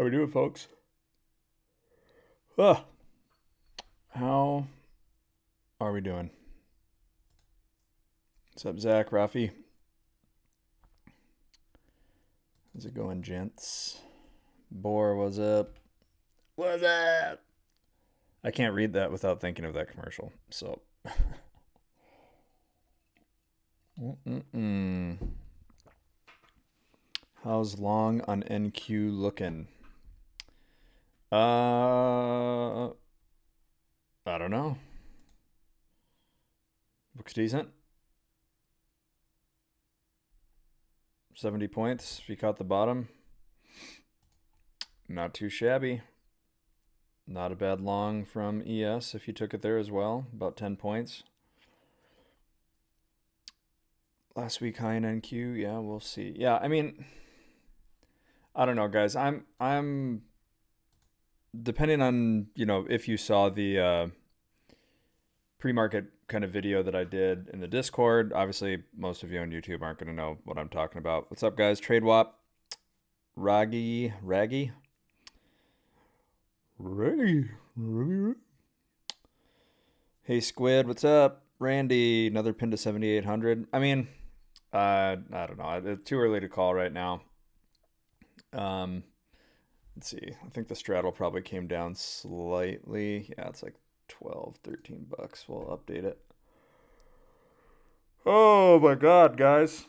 How we doing, folks? Ah, how are we doing? What's up, Zach, Rafi? How's it going, gents? Boar, what's up? What's up? I can't read that without thinking of that commercial. So, how's long on NQ looking? I don't know. Looks decent. 70 points if you caught the bottom. Not too shabby. Not a bad long from ES if you took it there as well. About 10 points. Last week high in NQ, yeah, we'll see. Yeah, I mean, I don't know, guys. I'm depending on, if you saw the pre-market kind of video that I did in the Discord. Obviously, most of you on YouTube aren't going to know what I'm talking about. What's up, guys? TradeWap, Raggy. Hey, Squid, what's up? Randy, another pin to 7,800. I mean, I don't know. It's too early to call right now. Let's see. I think the straddle probably came down slightly. Yeah, it's like 12, 13 bucks. We'll update it. Oh my God, guys.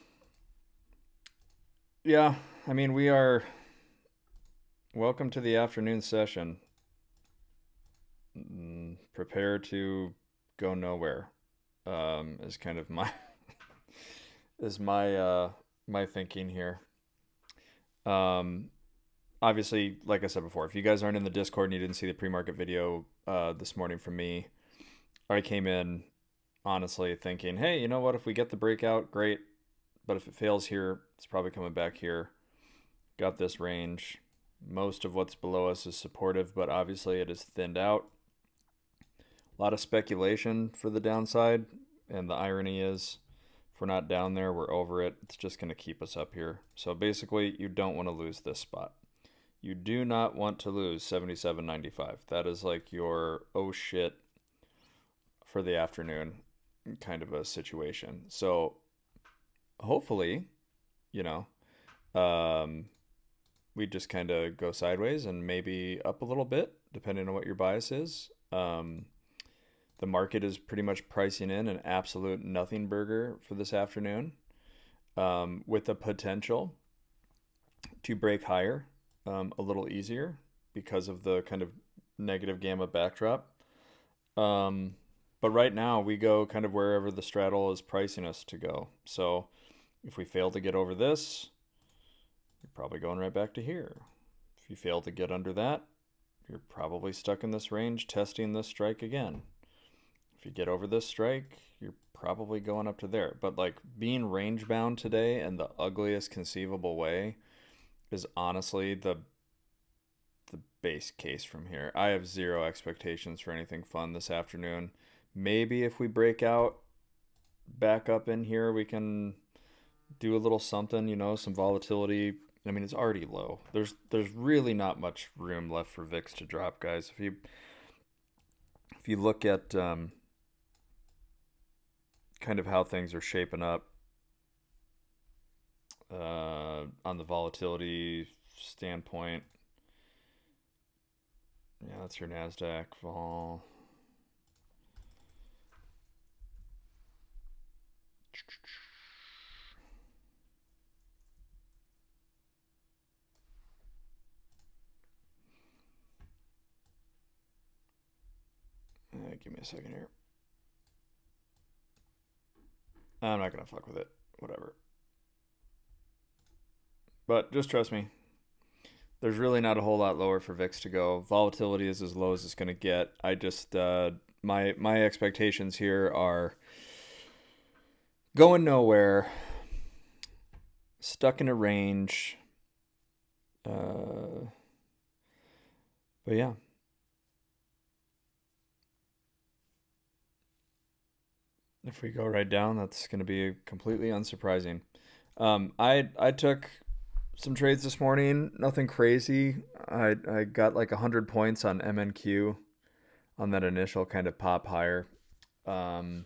Yeah, I mean, we are. Welcome to the afternoon session. Prepare to go nowhere. Is kind of my my thinking here. Obviously, like I said before, if you guys aren't in the Discord and you didn't see the pre-market video this morning from me, I came in honestly thinking, hey, you know what? If we get the breakout, great. But if it fails here, it's probably coming back here. Got this range. Most of what's below us is supportive, but obviously it is thinned out. A lot of speculation for the downside, and the irony is, if we're not down there, we're over it. It's just going to keep us up here. So basically, you don't want to lose this spot. You do not want to lose 77.95. That is like your oh shit for the afternoon kind of a situation. So hopefully, we just kind of go sideways and maybe up a little bit, depending on what your bias is. The market is pretty much pricing in an absolute nothing burger for this afternoon, with the potential to break higher a little easier because of the kind of negative gamma backdrop. But right now we go kind of wherever the straddle is pricing us to go. So if we fail to get over this, you're probably going right back to here. If you fail to get under that, you're probably stuck in this range testing this strike again. If you get over this strike, you're probably going up to there. But like being range bound today in the ugliest conceivable way is honestly the base case from here. I have zero expectations for anything fun this afternoon. Maybe if we break out back up in here, we can do a little something, some volatility. I mean, it's already low. There's really not much room left for VIX to drop, guys. If you look at kind of how things are shaping up on the volatility standpoint, yeah, that's your NASDAQ vol. Give me a second here. I'm not going to fuck with it. Whatever. But just trust me. There's really not a whole lot lower for VIX to go. Volatility is as low as it's going to get. I just, my expectations here are going nowhere, stuck in a range. But yeah. If we go right down, that's going to be completely unsurprising. I took some trades this morning. Nothing crazy. I got like 100 points on MNQ on that initial kind of pop higher. Um,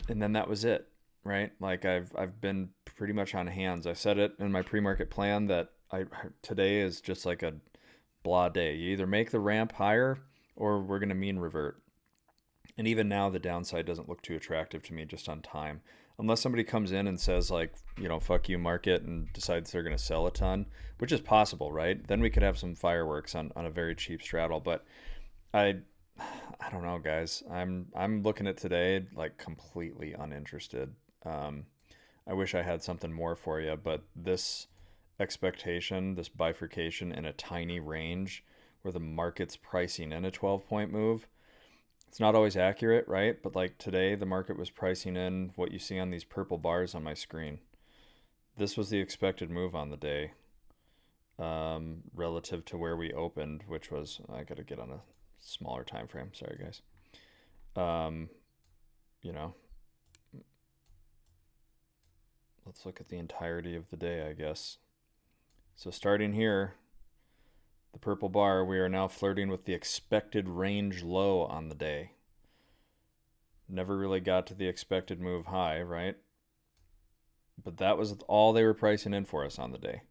and then that was it, right? Like I've been pretty much on hands. I said it in my pre-market plan that today is just like a blah day. You either make the ramp higher or we're going to mean revert. And even now, the downside doesn't look too attractive to me just on time. Unless somebody comes in and says, like, fuck you, market, and decides they're going to sell a ton, which is possible, right? Then we could have some fireworks on a very cheap straddle. But I, I don't know, guys. I'm looking at today like completely uninterested. Um, I wish I had something more for you, but this expectation, this bifurcation in a tiny range where the market's pricing in a 12-point move, it's not always accurate, right? But like today, the market was pricing in what you see on these purple bars on my screen. This was the expected move on the day, relative to where we opened, which was, I got to get on a smaller time frame. Sorry, guys. Um, you know, let's look at the entirety of the day, I guess. So starting here, the purple bar, we are now flirting with the expected range low on the day. Never really got to the expected move high, right? But that was all they were pricing in for us on the day.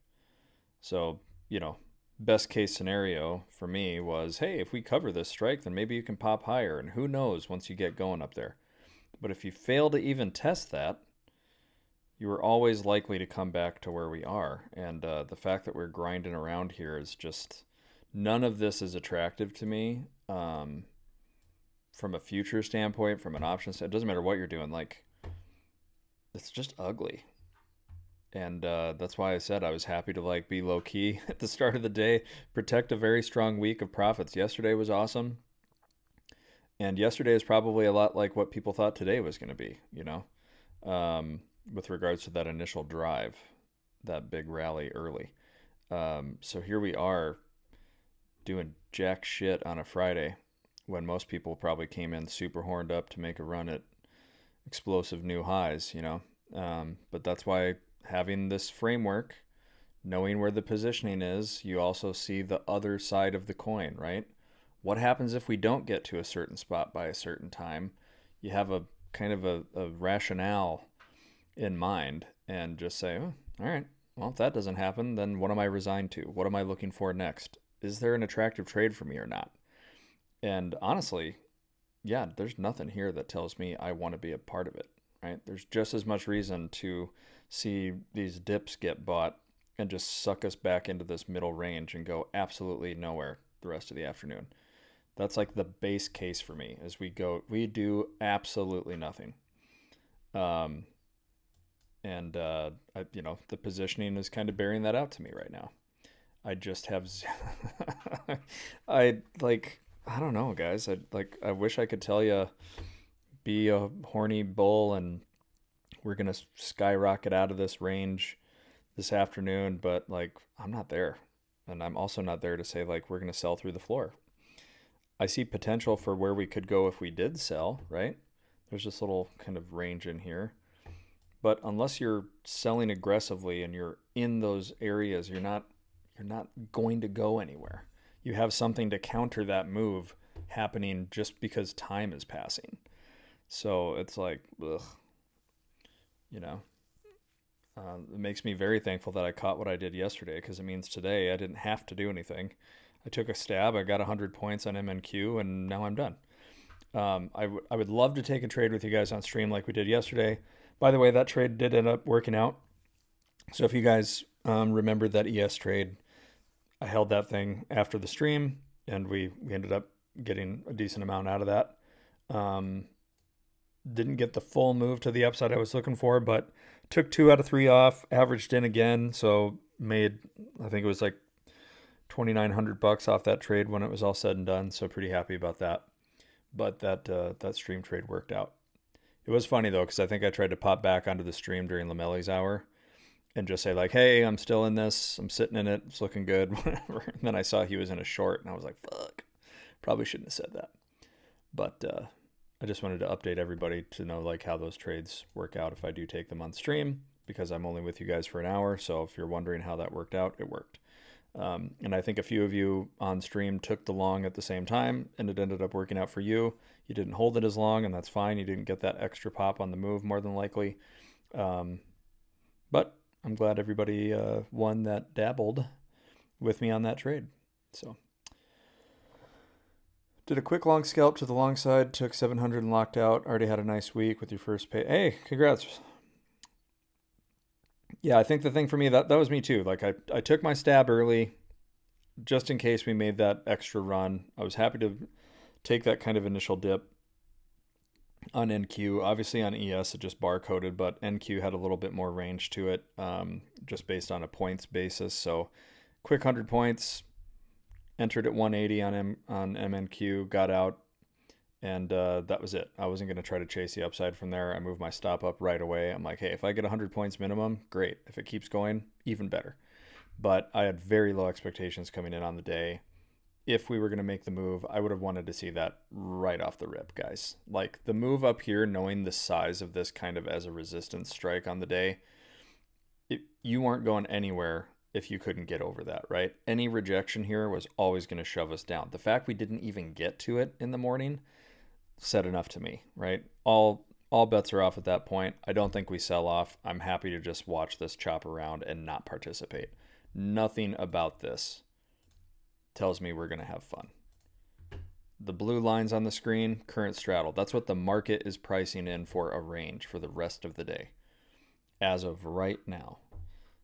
So, best case scenario for me was, hey, if we cover this strike, then maybe you can pop higher. And who knows once you get going up there. But if you fail to even test that, you are always likely to come back to where we are. And the fact that we're grinding around here is just, none of this is attractive to me. From a future standpoint, from an option standpoint, it doesn't matter what you're doing. Like, it's just ugly. And that's why I said I was happy to like be low key at the start of the day, protect a very strong week of profits. Yesterday was awesome. And yesterday is probably a lot like what people thought today was going to be, with regards to that initial drive, that big rally early. So here we are doing jack shit on a Friday when most people probably came in super horned up to make a run at explosive new highs, But that's why having this framework, knowing where the positioning is, you also see the other side of the coin, right? What happens if we don't get to a certain spot by a certain time? You have a kind of a rationale in mind and just say, oh, all right, well, if that doesn't happen, then what am I resigned to? What am I looking for next? Is there an attractive trade for me or not? And honestly, yeah, there's nothing here that tells me I want to be a part of it, right? There's just as much reason to see these dips get bought and just suck us back into this middle range and go absolutely nowhere the rest of the afternoon. That's like the base case for me as we do absolutely nothing. Um, and the positioning is kind of bearing that out to me right now. I just have, I don't know, guys. I wish I could tell you, be a horny bull and we're gonna skyrocket out of this range this afternoon, but like I'm not there, and I'm also not there to say like we're gonna sell through the floor. I see potential for where we could go if we did sell, right? There's this little kind of range in here, but unless you're selling aggressively and you're in those areas, you're not going to go anywhere. You have something to counter that move happening just because time is passing. So it's like, ugh, it makes me very thankful that I caught what I did yesterday because it means today I didn't have to do anything. I took a stab, I got 100 points on MNQ, and now I'm done. I would love to take a trade with you guys on stream like we did yesterday. By the way, that trade did end up working out. So if you guys remember that ES trade, I held that thing after the stream, and we ended up getting a decent amount out of that. Didn't get the full move to the upside I was looking for, but took 2 out of 3 off, averaged in again, so made, I think it was like $2,900 off that trade when it was all said and done, so pretty happy about that. But that stream trade worked out. It was funny though, because I think I tried to pop back onto the stream during Lomeli's hour and just say like, hey, I'm still in this, I'm sitting in it, it's looking good, whatever. And then I saw he was in a short, and I was like, fuck, probably shouldn't have said that. But I just wanted to update everybody to know like how those trades work out if I do take them on stream. because I'm only with you guys for an hour. So if you're wondering how that worked out, it worked. And I think a few of you on stream took the long at the same time, and it ended up working out for you. You didn't hold it as long, and that's fine. You didn't get that extra pop on the move, more than likely. But I'm glad everybody won that dabbled with me on that trade. So did a quick long scalp to the long side, took 700 and locked out. Already had a nice week with your first pay. Hey, congrats. Yeah, I think the thing for me, that was me too. Like I took my stab early just in case we made that extra run. I was happy to take that kind of initial dip on NQ. Obviously on ES it just barcoded, but NQ had a little bit more range to it, just based on a points basis. So quick 100 points, entered at 180 on MNQ, got out, and that was it. I wasn't going to try to chase the upside from there. I moved my stop up right away. I'm like, hey, if I get 100 points minimum, great. If it keeps going, even better. But I had very low expectations coming in on the day. If we were going to make the move, I would have wanted to see that right off the rip, guys. Like the move up here, knowing the size of this kind of as a resistance strike on the day, you weren't going anywhere if you couldn't get over that, right? Any rejection here was always going to shove us down. The fact we didn't even get to it in the morning said enough to me, right? All bets are off at that point. I don't think we sell off. I'm happy to just watch this chop around and not participate. Nothing about this tells me we're going to have fun. The blue lines on the screen, current straddle. That's what the market is pricing in for a range for the rest of the day as of right now.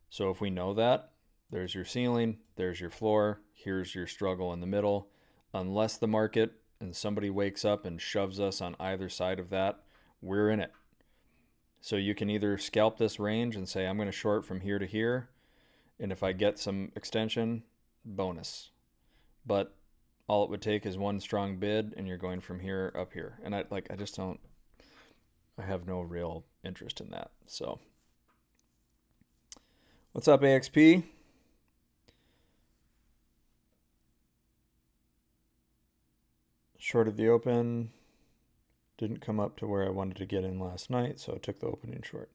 So if we know that, there's your ceiling, there's your floor, here's your struggle in the middle. Unless the market and somebody wakes up and shoves us on either side of that, we're in it. So you can either scalp this range and say, I'm going to short from here to here, and if I get some extension, bonus. But all it would take is one strong bid, and you're going from here up here. And I have no real interest in that. So what's up, AXP? Shorted the open. Didn't come up to where I wanted to get in last night, so I took the opening short.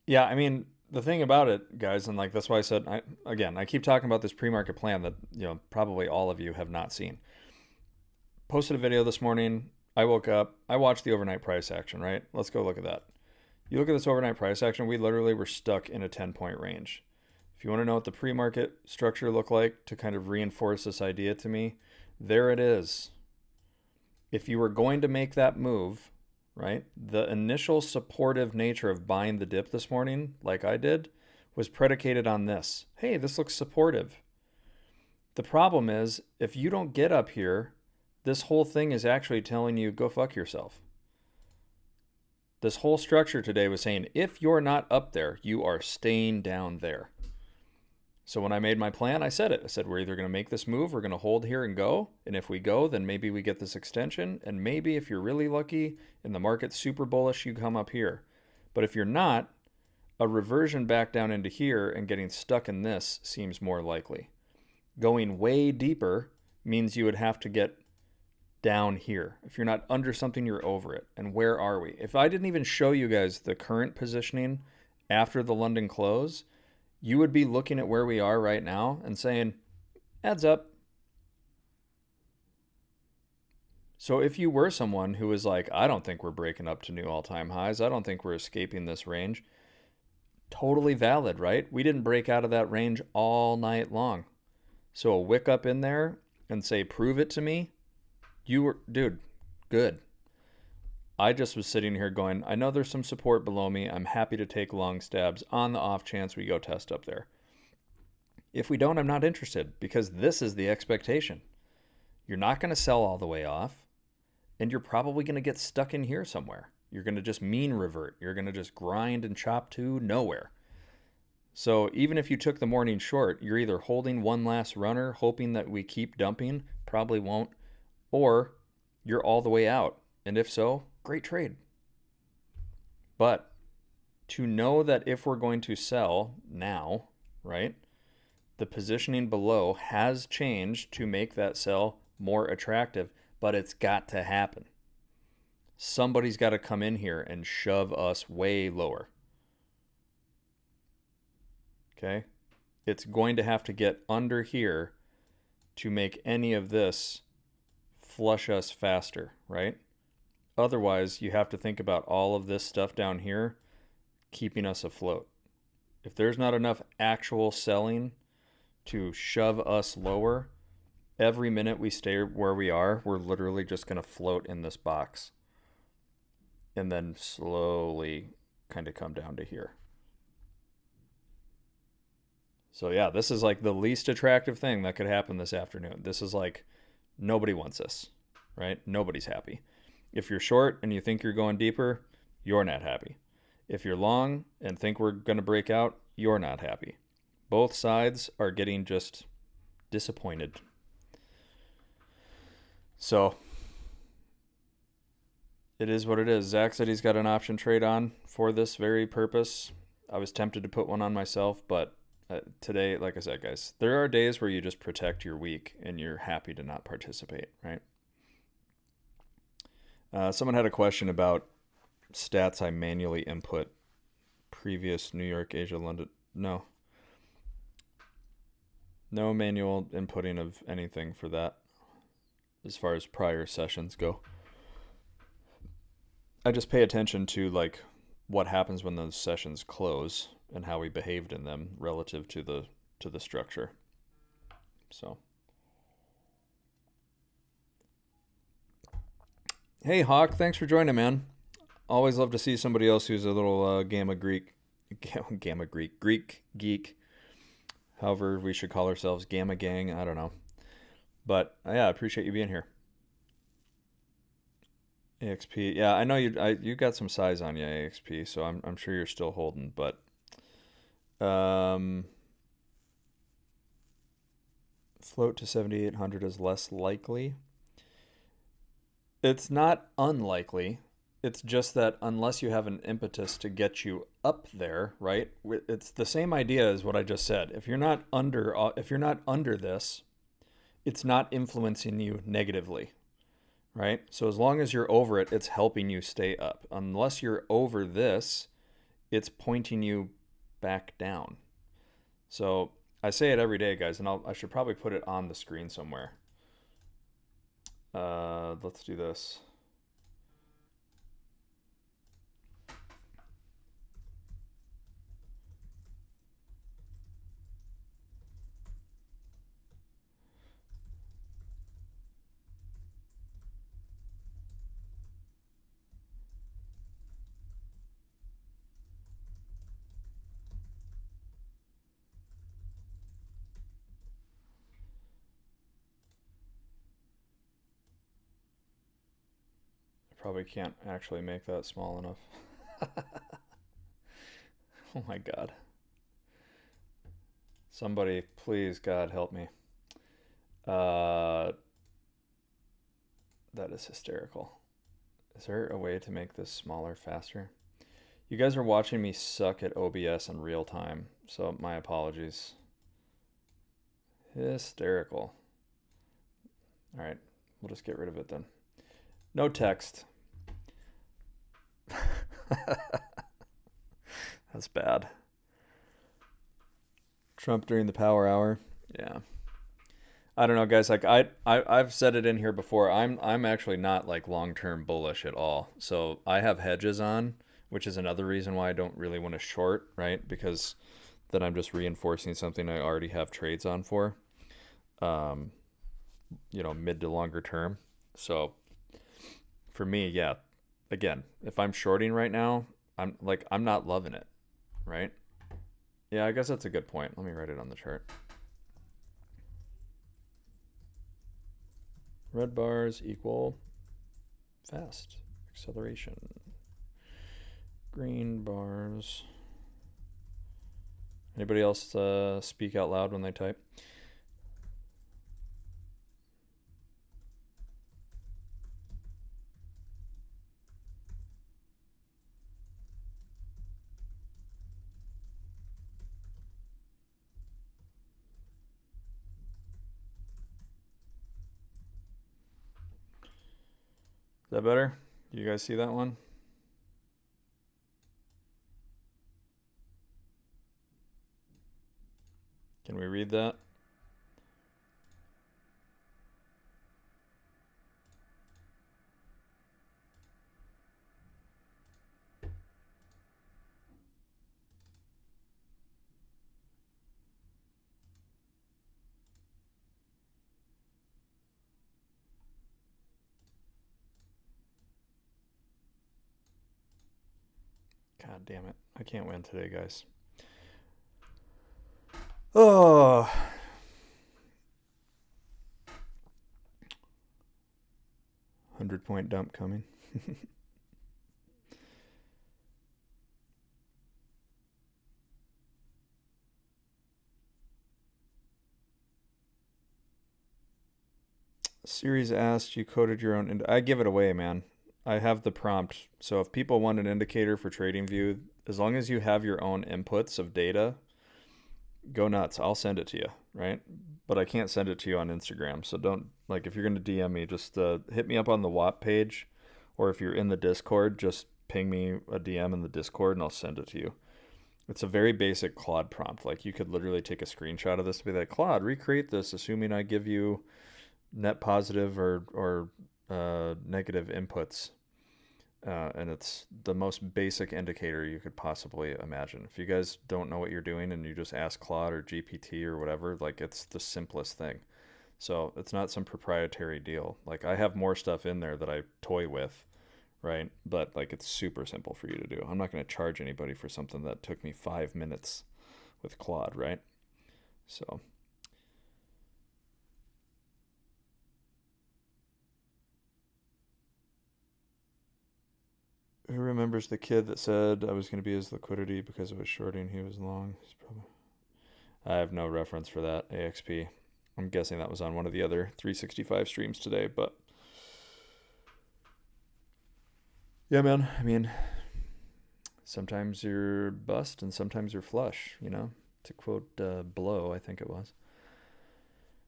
Yeah, I mean, the thing about it, guys, and like that's why I said, I keep talking about this pre-market plan that, probably all of you have not seen. Posted a video this morning. I woke up, I watched the overnight price action, right? Let's go look at that. You look at this overnight price action, we literally were stuck in a 10-point range. If you want to know what the pre-market structure looked like to kind of reinforce this idea to me, there it is. If you were going to make that move, right, the initial supportive nature of buying the dip this morning, like I did, was predicated on this. Hey, this looks supportive. The problem is, if you don't get up here, this whole thing is actually telling you, go fuck yourself. This whole structure today was saying, if you're not up there, you are staying down there. So when I made my plan, I said it. I said, we're either going to make this move, we're going to hold here and go. And if we go, then maybe we get this extension. And maybe if you're really lucky and the market's super bullish, you come up here. But if you're not, a reversion back down into here and getting stuck in this seems more likely. Going way deeper means you would have to get down here. If you're not under something, you're over it. And where are we? If I didn't even show you guys the current positioning after the London close, you would be looking at where we are right now and saying, adds up. So if you were someone who was like, I don't think we're breaking up to new all-time highs, I don't think we're escaping this range, totally valid, right? We didn't break out of that range all night long. So a wick up in there and say, prove it to me, dude, good. I just was sitting here going, I know there's some support below me. I'm happy to take long stabs on the off chance we go test up there. If we don't, I'm not interested because this is the expectation. You're not going to sell all the way off, and you're probably going to get stuck in here somewhere. You're going to just mean revert. You're going to just grind and chop to nowhere. So even if you took the morning short, you're either holding one last runner, hoping that we keep dumping, probably won't, or you're all the way out. And if so, great trade. But to know that if we're going to sell now, right, the positioning below has changed to make that sell more attractive, but it's got to happen. Somebody's got to come in here and shove us way lower. Okay? It's going to have to get under here to make any of this flush us faster, right? Otherwise, you have to think about all of this stuff down here keeping us afloat. If there's not enough actual selling to shove us lower, every minute we stay where we are, we're literally just going to float in this box and then slowly kind of come down to here. So yeah, this is like the least attractive thing that could happen this afternoon. This is like, nobody wants this, right? Nobody's happy. If you're short and you think you're going deeper, you're not happy. If you're long and think we're going to break out, you're not happy. Both sides are getting just disappointed. So it is what it is. Zach said he's got an option trade on for this very purpose. I was tempted to put one on myself, but today, like I said, guys, there are days where you just protect your week and you're happy to not participate, right? Someone had a question about stats I manually input. Previous New York, Asia, London. No manual inputting of anything for that as far as prior sessions go. I just pay attention to like what happens when those sessions close and how we behaved in them relative to the structure. So, hey Hawk, thanks for joining, man. Always love to see somebody else who's a little Greek geek. However, we should call ourselves Gamma Gang. I don't know, but yeah, I appreciate you being here. AXP, yeah, I know you got some size on you, AXP, so I'm sure you're still holding, but float to 7,800 is less likely. It's not unlikely. It's just that unless you have an impetus to get you up there, right? It's the same idea as what I just said. If you're not under this, it's not influencing you negatively, right? So as long as you're over it, it's helping you stay up. Unless you're over this, it's pointing you back down. So I say it every day, guys, and I should probably put it on the screen somewhere. Let's do this. Probably can't actually make that small enough. Oh my God. Somebody, please, God, help me. That is hysterical. Is there a way to make this smaller faster? You guys are watching me suck at OBS in real time, so my apologies. Hysterical. All right, we'll just get rid of it then. No text. That's bad. Trump during the power hour. Yeah. I don't know, guys. Like I've said it in here before. I'm actually not like long-term bullish at all. So I have hedges on, which is another reason why I don't really want to short, right? Because then I'm just reinforcing something I already have trades on for. Mid to longer term. So for me, yeah. Again, if I'm shorting right now, I'm not loving it, right? Yeah, I guess that's a good point. Let me write it on the chart. Red bars equal fast acceleration. Green bars. Anybody else speak out loud when they type? Is that better? You guys see that one? Can we read that? God damn it. I can't win today, guys. Oh. $100-point dump coming. Series asked, you coded your own. I give it away, man. I have the prompt. So if people want an indicator for TradingView, as long as you have your own inputs of data, go nuts. I'll send it to you, right? But I can't send it to you on Instagram. So don't, like, if you're going to DM me, just hit me up on the WAP page. Or if you're in the Discord, just ping me a DM in the Discord and I'll send it to you. It's a very basic Claude prompt. Like, you could literally take a screenshot of this and be like, Claude, recreate this, assuming I give you net positive or negative inputs. And it's the most basic indicator you could possibly imagine. If you guys don't know what you're doing and you just ask Claude or GPT or whatever, like, it's the simplest thing. So it's not some proprietary deal. Like, I have more stuff in there that I toy with, right? But like, it's super simple for you to do. I'm not going to charge anybody for something that took me 5 minutes with Claude, right? So who remembers the kid that said I was going to be his liquidity because it was shorting, he was long? I have no reference for that AXP. I'm guessing that was on one of the other 365 streams today, but yeah, man. I mean, sometimes you're bust and sometimes you're flush, you know? To quote Blow, I think it was.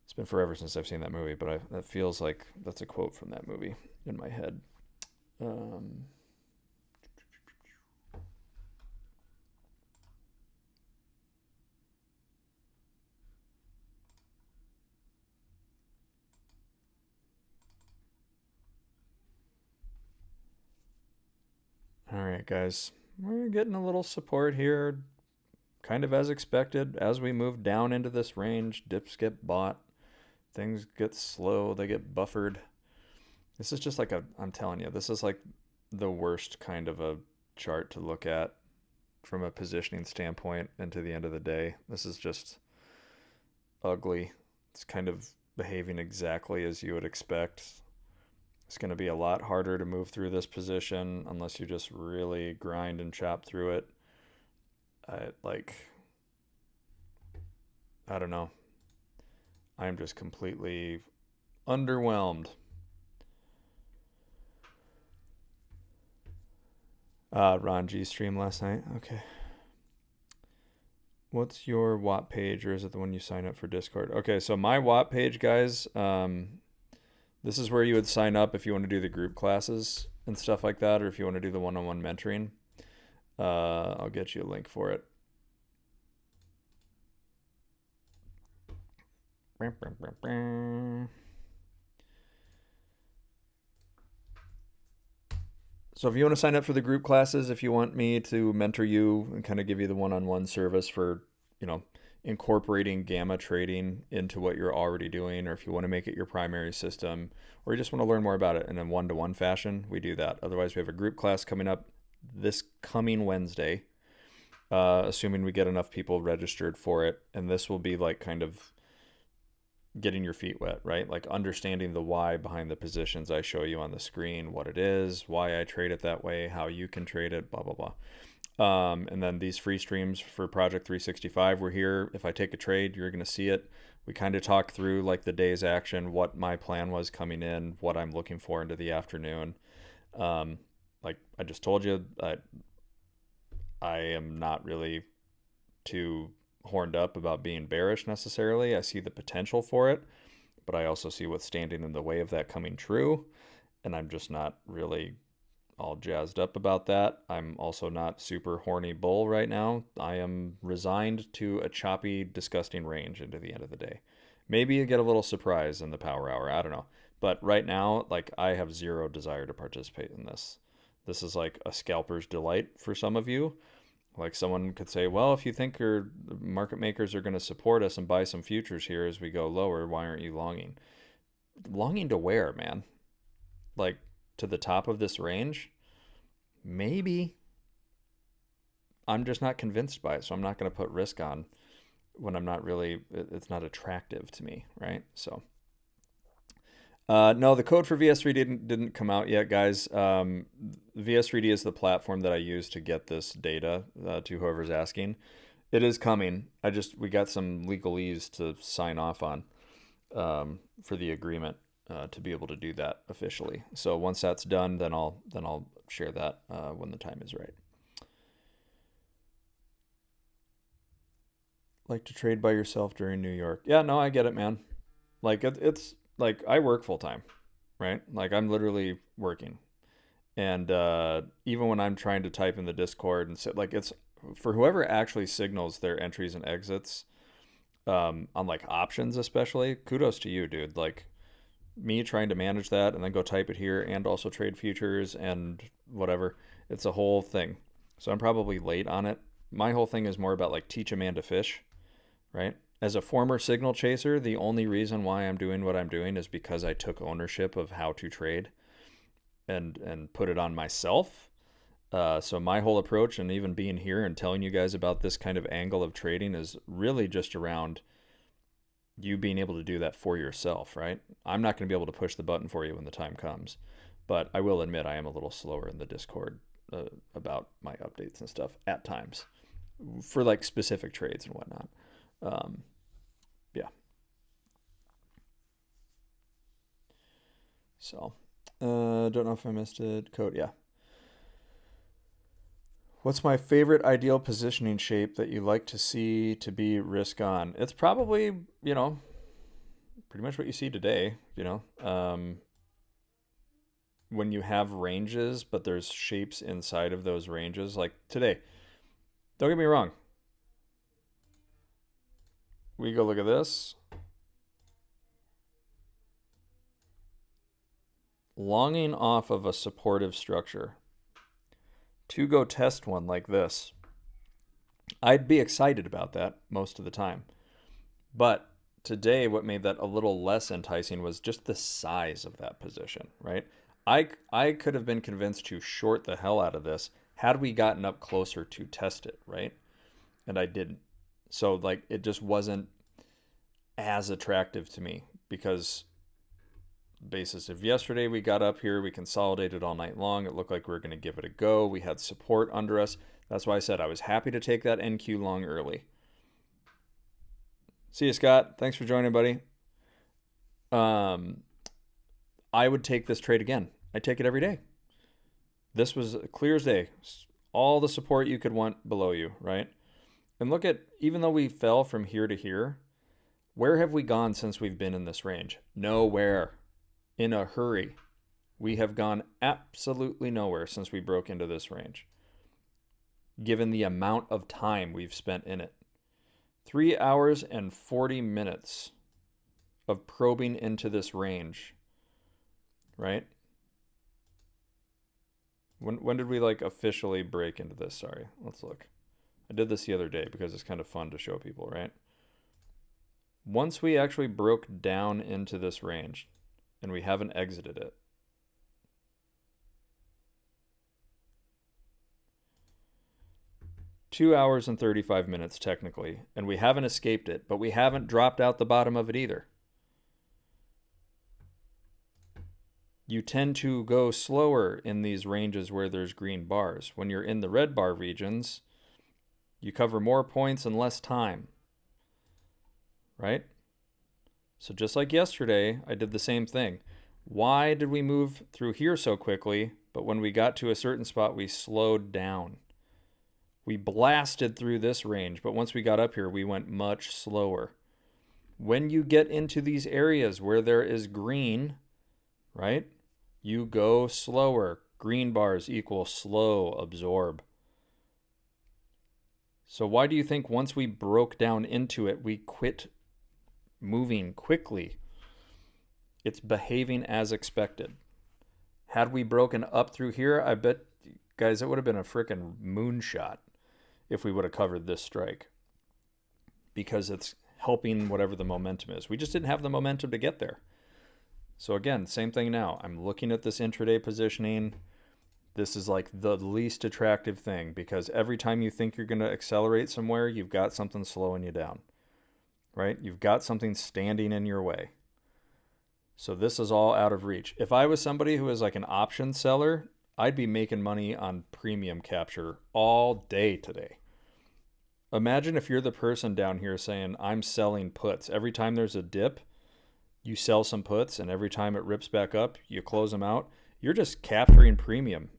It's been forever since I've seen that movie, but that feels like that's a quote from that movie in my head. All right, guys. We're getting a little support here, kind of as expected. As we move down into this range, dips get bought, things get slow, they get buffered. This is just like I'm telling you, this is like the worst kind of a chart to look at from a positioning standpoint into the end of the day. This is just ugly. It's kind of behaving exactly as you would expect. It's going to be a lot harder to move through this position unless you just really grind and chop through it. I don't know. I'm just completely underwhelmed. Ron G stream last night. Okay. What's your WAP page, or is it the one you sign up for Discord? Okay, so my WAP page, guys, this is where you would sign up if you want to do the group classes and stuff like that, or if you want to do the one-on-one mentoring. I'll get you a link for it. So if you want to sign up for the group classes, if you want me to mentor you and kind of give you the one-on-one service for, incorporating gamma trading into what you're already doing, or if you want to make it your primary system, or you just want to learn more about it in a one-to-one fashion, we do that. Otherwise, we have a group class coming up this coming Wednesday, assuming we get enough people registered for it. And this will be like kind of getting your feet wet, right? Like understanding the why behind the positions I show you on the screen, what it is, why I trade it that way, how you can trade it, blah, blah, blah. And then these free streams for Project 365, we're here. If I take a trade, you're going to see it. We kind of talk through like the day's action, what my plan was coming in, what I'm looking for into the afternoon. Like I just told you, I am not really too horned up about being bearish necessarily. I see the potential for it, but I also see what's standing in the way of that coming true. and I'm just not really all jazzed up about that. I'm also not super horny bull right now. I am resigned to a choppy, disgusting range into the end of the day. Maybe you get a little surprise in the power hour. I don't know. But right now, like, I have zero desire to participate in this. This is like a scalper's delight for some of you. Like, someone could say, well, if you think your market makers are going to support us and buy some futures here as we go lower, why aren't you longing? Longing to where, man? Like, to the top of this range? Maybe. I'm just not convinced by it, so I'm not going to put risk on when I'm not really, it's not attractive to me, right? So, no, the code for VS3D didn't come out yet, guys. VS3D is the platform that I use to get this data to whoever's asking. It is coming. We got some legalese to sign off on for the agreement to be able to do that officially. So once that's done, then I'll share that when the time is right. Like to trade by yourself during New York. Yeah, no, I get it, man. Like it's like I work full time, right? Like I'm literally working. And even when I'm trying to type in the Discord and sit, like it's for whoever actually signals their entries and exits on like options, especially, kudos to you, dude. Like me trying to manage that and then go type it here and also trade futures and whatever. It's a whole thing. So I'm probably late on it. My whole thing is more about like teach a man to fish, right? As a former signal chaser, the only reason why I'm doing what I'm doing is because I took ownership of how to trade and put it on myself. So my whole approach, and even being here and telling you guys about this kind of angle of trading, is really just around you being able to do that for yourself, right? I'm not going to be able to push the button for you when the time comes, but I will admit I am a little slower in the Discord about my updates and stuff at times for like specific trades and whatnot. Yeah. So, don't know if I missed it. Code, yeah. What's my favorite ideal positioning shape that you like to see to be risk on? It's probably, pretty much what you see today, when you have ranges, but there's shapes inside of those ranges. Like today, don't get me wrong. We go look at this. Longing off of a supportive structure to go test one like this. I'd be excited about that most of the time. But today, what made that a little less enticing was just the size of that position, right? I could have been convinced to short the hell out of this had we gotten up closer to test it, right? And I didn't. So like it just wasn't as attractive to me because basis of yesterday we got up here, we consolidated all night long. It looked like we were going to give it a go. We had support under us. That's why I said I was happy to take that NQ long early. See you, Scott. Thanks for joining, buddy. I would take this trade again. I take it every day. This was clear as day. All the support you could want below you, right? And look at, even though we fell from here to here, where have we gone since we've been in this range? Nowhere. In a hurry. We have gone absolutely nowhere since we broke into this range, given the amount of time we've spent in it. 3 hours and 40 minutes of probing into this range, right? When did we like officially break into this? Sorry, let's look. I did this the other day because it's kind of fun to show people, right? Once we actually broke down into this range and we haven't exited it, (2 hours and 35 minutes technically, and we haven't escaped it, but we haven't dropped out the bottom of it either. You tend to go slower in these ranges where there's green bars. When you're in the red bar regions, you cover more points in less time, right? So just like yesterday, I did the same thing. Why did we move through here so quickly, but when we got to a certain spot, we slowed down? We blasted through this range, but once we got up here, we went much slower. When you get into these areas where there is green, right, You go slower. Green bars equal slow, absorb. So why do you think once we broke down into it, we quit moving quickly? It's behaving as expected. Had we broken up through here, I bet, guys, it would have been a freaking moonshot if we would have covered this strike, because it's helping whatever the momentum is. We just didn't have the momentum to get there. So again, same thing now. I'm looking at this intraday positioning. This is like the least attractive thing, because every time you think you're going to accelerate somewhere, you've got something slowing you down, right? You've got something standing in your way. So this is all out of reach. If I was somebody who is like an option seller, I'd be making money on premium capture all day today. Imagine if you're the person down here saying, I'm selling puts. Every time there's a dip, you sell some puts, and every time it rips back up, you close them out. You're just capturing premium.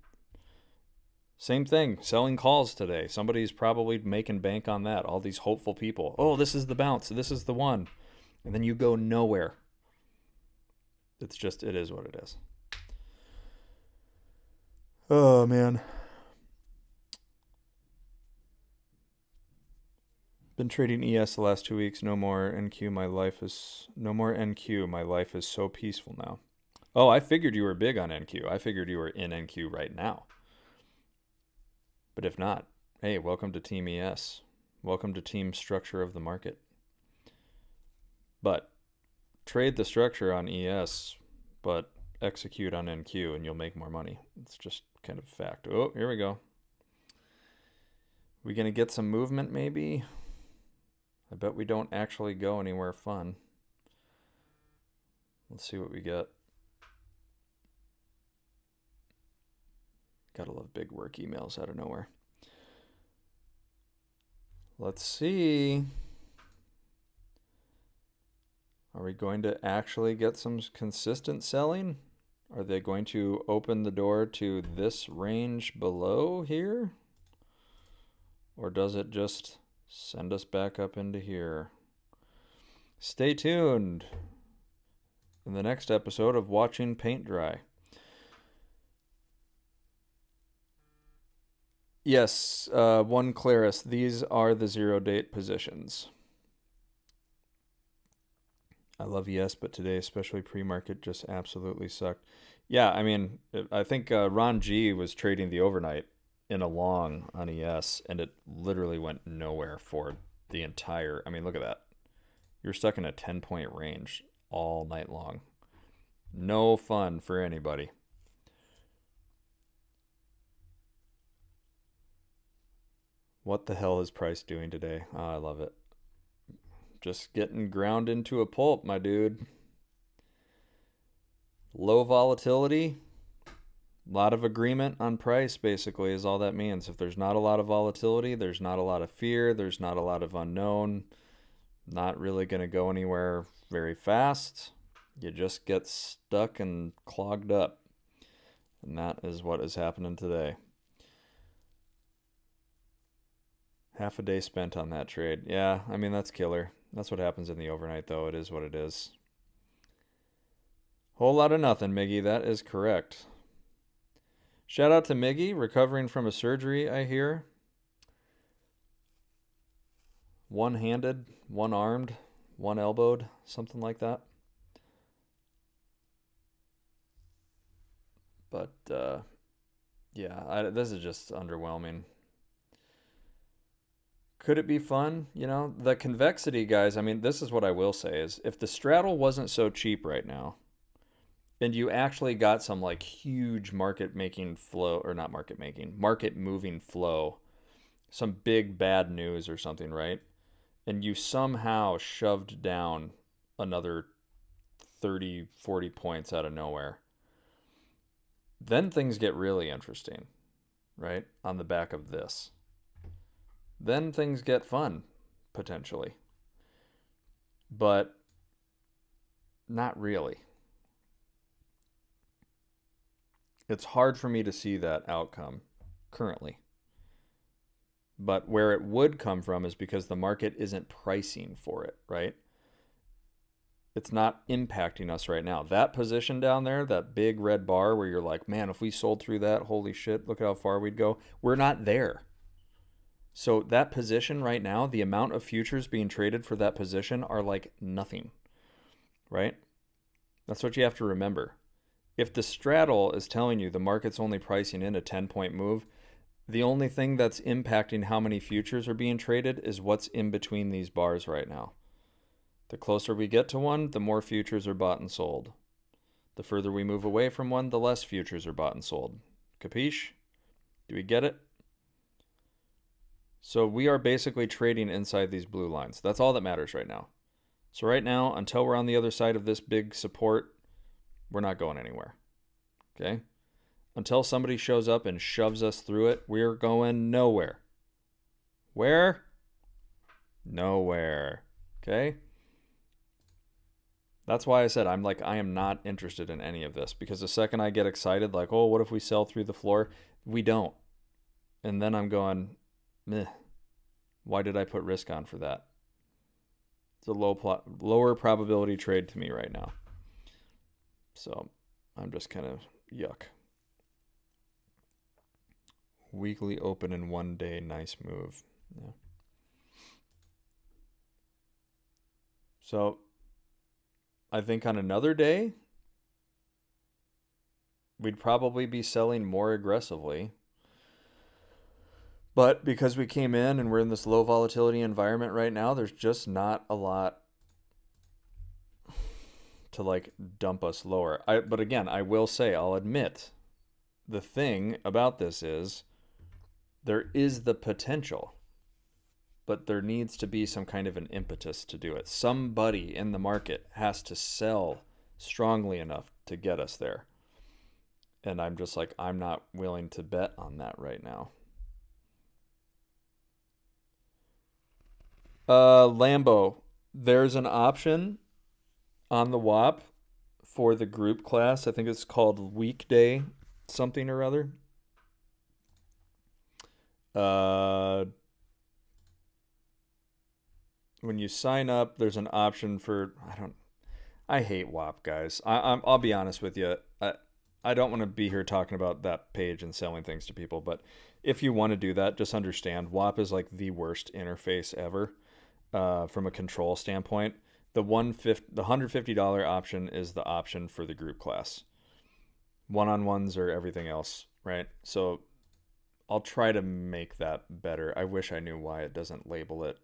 Same thing, selling calls today. Somebody's probably making bank on that. All these hopeful people. Oh, this is the bounce. This is the one. And then you go nowhere. It's just, it is what it is. Oh, man. Been trading ES the last 2 weeks. No more NQ. No more NQ. My life is so peaceful now. Oh, I figured you were big on NQ. I figured you were in NQ right now. But if not, hey, welcome to Team ES. Welcome to Team Structure of the Market. But trade the structure on ES, but execute on NQ, and you'll make more money. It's just kind of fact. Oh, here we go. We gonna get some movement maybe? I bet we don't actually go anywhere fun. Let's see what we get. Gotta love big work emails out of nowhere. Let's see. Are we going to actually get some consistent selling? Are they going to open the door to this range below here? Or does it just send us back up into here? Stay tuned in the next episode of Watching Paint Dry. Yes, one Claris. These are the 0-date positions. I love ES, but today, especially pre-market, just absolutely sucked. Yeah, I mean, I think Ron G was trading the overnight in a long on ES, and it literally went nowhere for the entire. I mean, look at that. You're stuck in a 10-point range all night long. No fun for anybody. What the hell is price doing today? Oh, I love it. Just getting ground into a pulp, my dude. Low volatility. A lot of agreement on price, basically, is all that means. If there's not a lot of volatility, there's not a lot of fear, there's not a lot of unknown. Not really going to go anywhere very fast. You just get stuck and clogged up. And that is what is happening today. Half a day spent on that trade. Yeah, I mean, that's killer. That's what happens in the overnight, though. It is what it is. Whole lot of nothing, Miggy. That is correct. Shout out to Miggy, recovering from a surgery, I hear. One-handed, one-armed, one-elbowed, something like that. But, yeah, this is just underwhelming. Could it be fun? You know, the convexity, guys, I mean, this is what I will say is if the straddle wasn't so cheap right now, and you actually got some like huge market moving flow, some big bad news or something, right? And you somehow shoved down another 30, 40 points out of nowhere, then things get really interesting, right? On the back of this. Then things get fun, potentially. But not really. It's hard for me to see that outcome currently. But where it would come from is because the market isn't pricing for it, right? It's not impacting us right now. That position down there, that big red bar where you're like, man, if we sold through that, holy shit, look at how far we'd go. We're not there. So that position right now, the amount of futures being traded for that position are like nothing, right? That's what you have to remember. If the straddle is telling you the market's only pricing in a 10-point move, the only thing that's impacting how many futures are being traded is what's in between these bars right now. The closer we get to one, the more futures are bought and sold. The further we move away from one, the less futures are bought and sold. Capiche? Do we get it? So we are basically trading inside these blue lines. That's all that matters right now. So right now, until we're on the other side of this big support, we're not going anywhere. Okay? Until somebody shows up and shoves us through it, we're going nowhere. Where? Nowhere. Okay? That's why I said I am not interested in any of this, because the second I get excited, like, oh, what if we sell through the floor? We don't. And then I'm going, meh, why did I put risk on for that? It's a lower probability trade to me right now. So I'm just kind of yuck. Weekly open in 1 day, nice move. Yeah. So I think on another day, we'd probably be selling more aggressively. But because we came in and we're in this low volatility environment right now, there's just not a lot to like dump us lower. But again, I will say, I'll admit, the thing about this is there is the potential, but there needs to be some kind of an impetus to do it. Somebody in the market has to sell strongly enough to get us there. And I'm just like, I'm not willing to bet on that right now. Lambo, there's an option on the WAP for the group class. I think it's called weekday something or other. When you sign up, there's an option for, I hate WAP, guys. I'll be honest with you. I don't want to be here talking about that page and selling things to people, but if you want to do that, just understand WAP is like the worst interface ever. From a control standpoint, the $150 option is the option for the group class. One-on-ones or everything else, right? So I'll try to make that better. I wish I knew why it doesn't label it,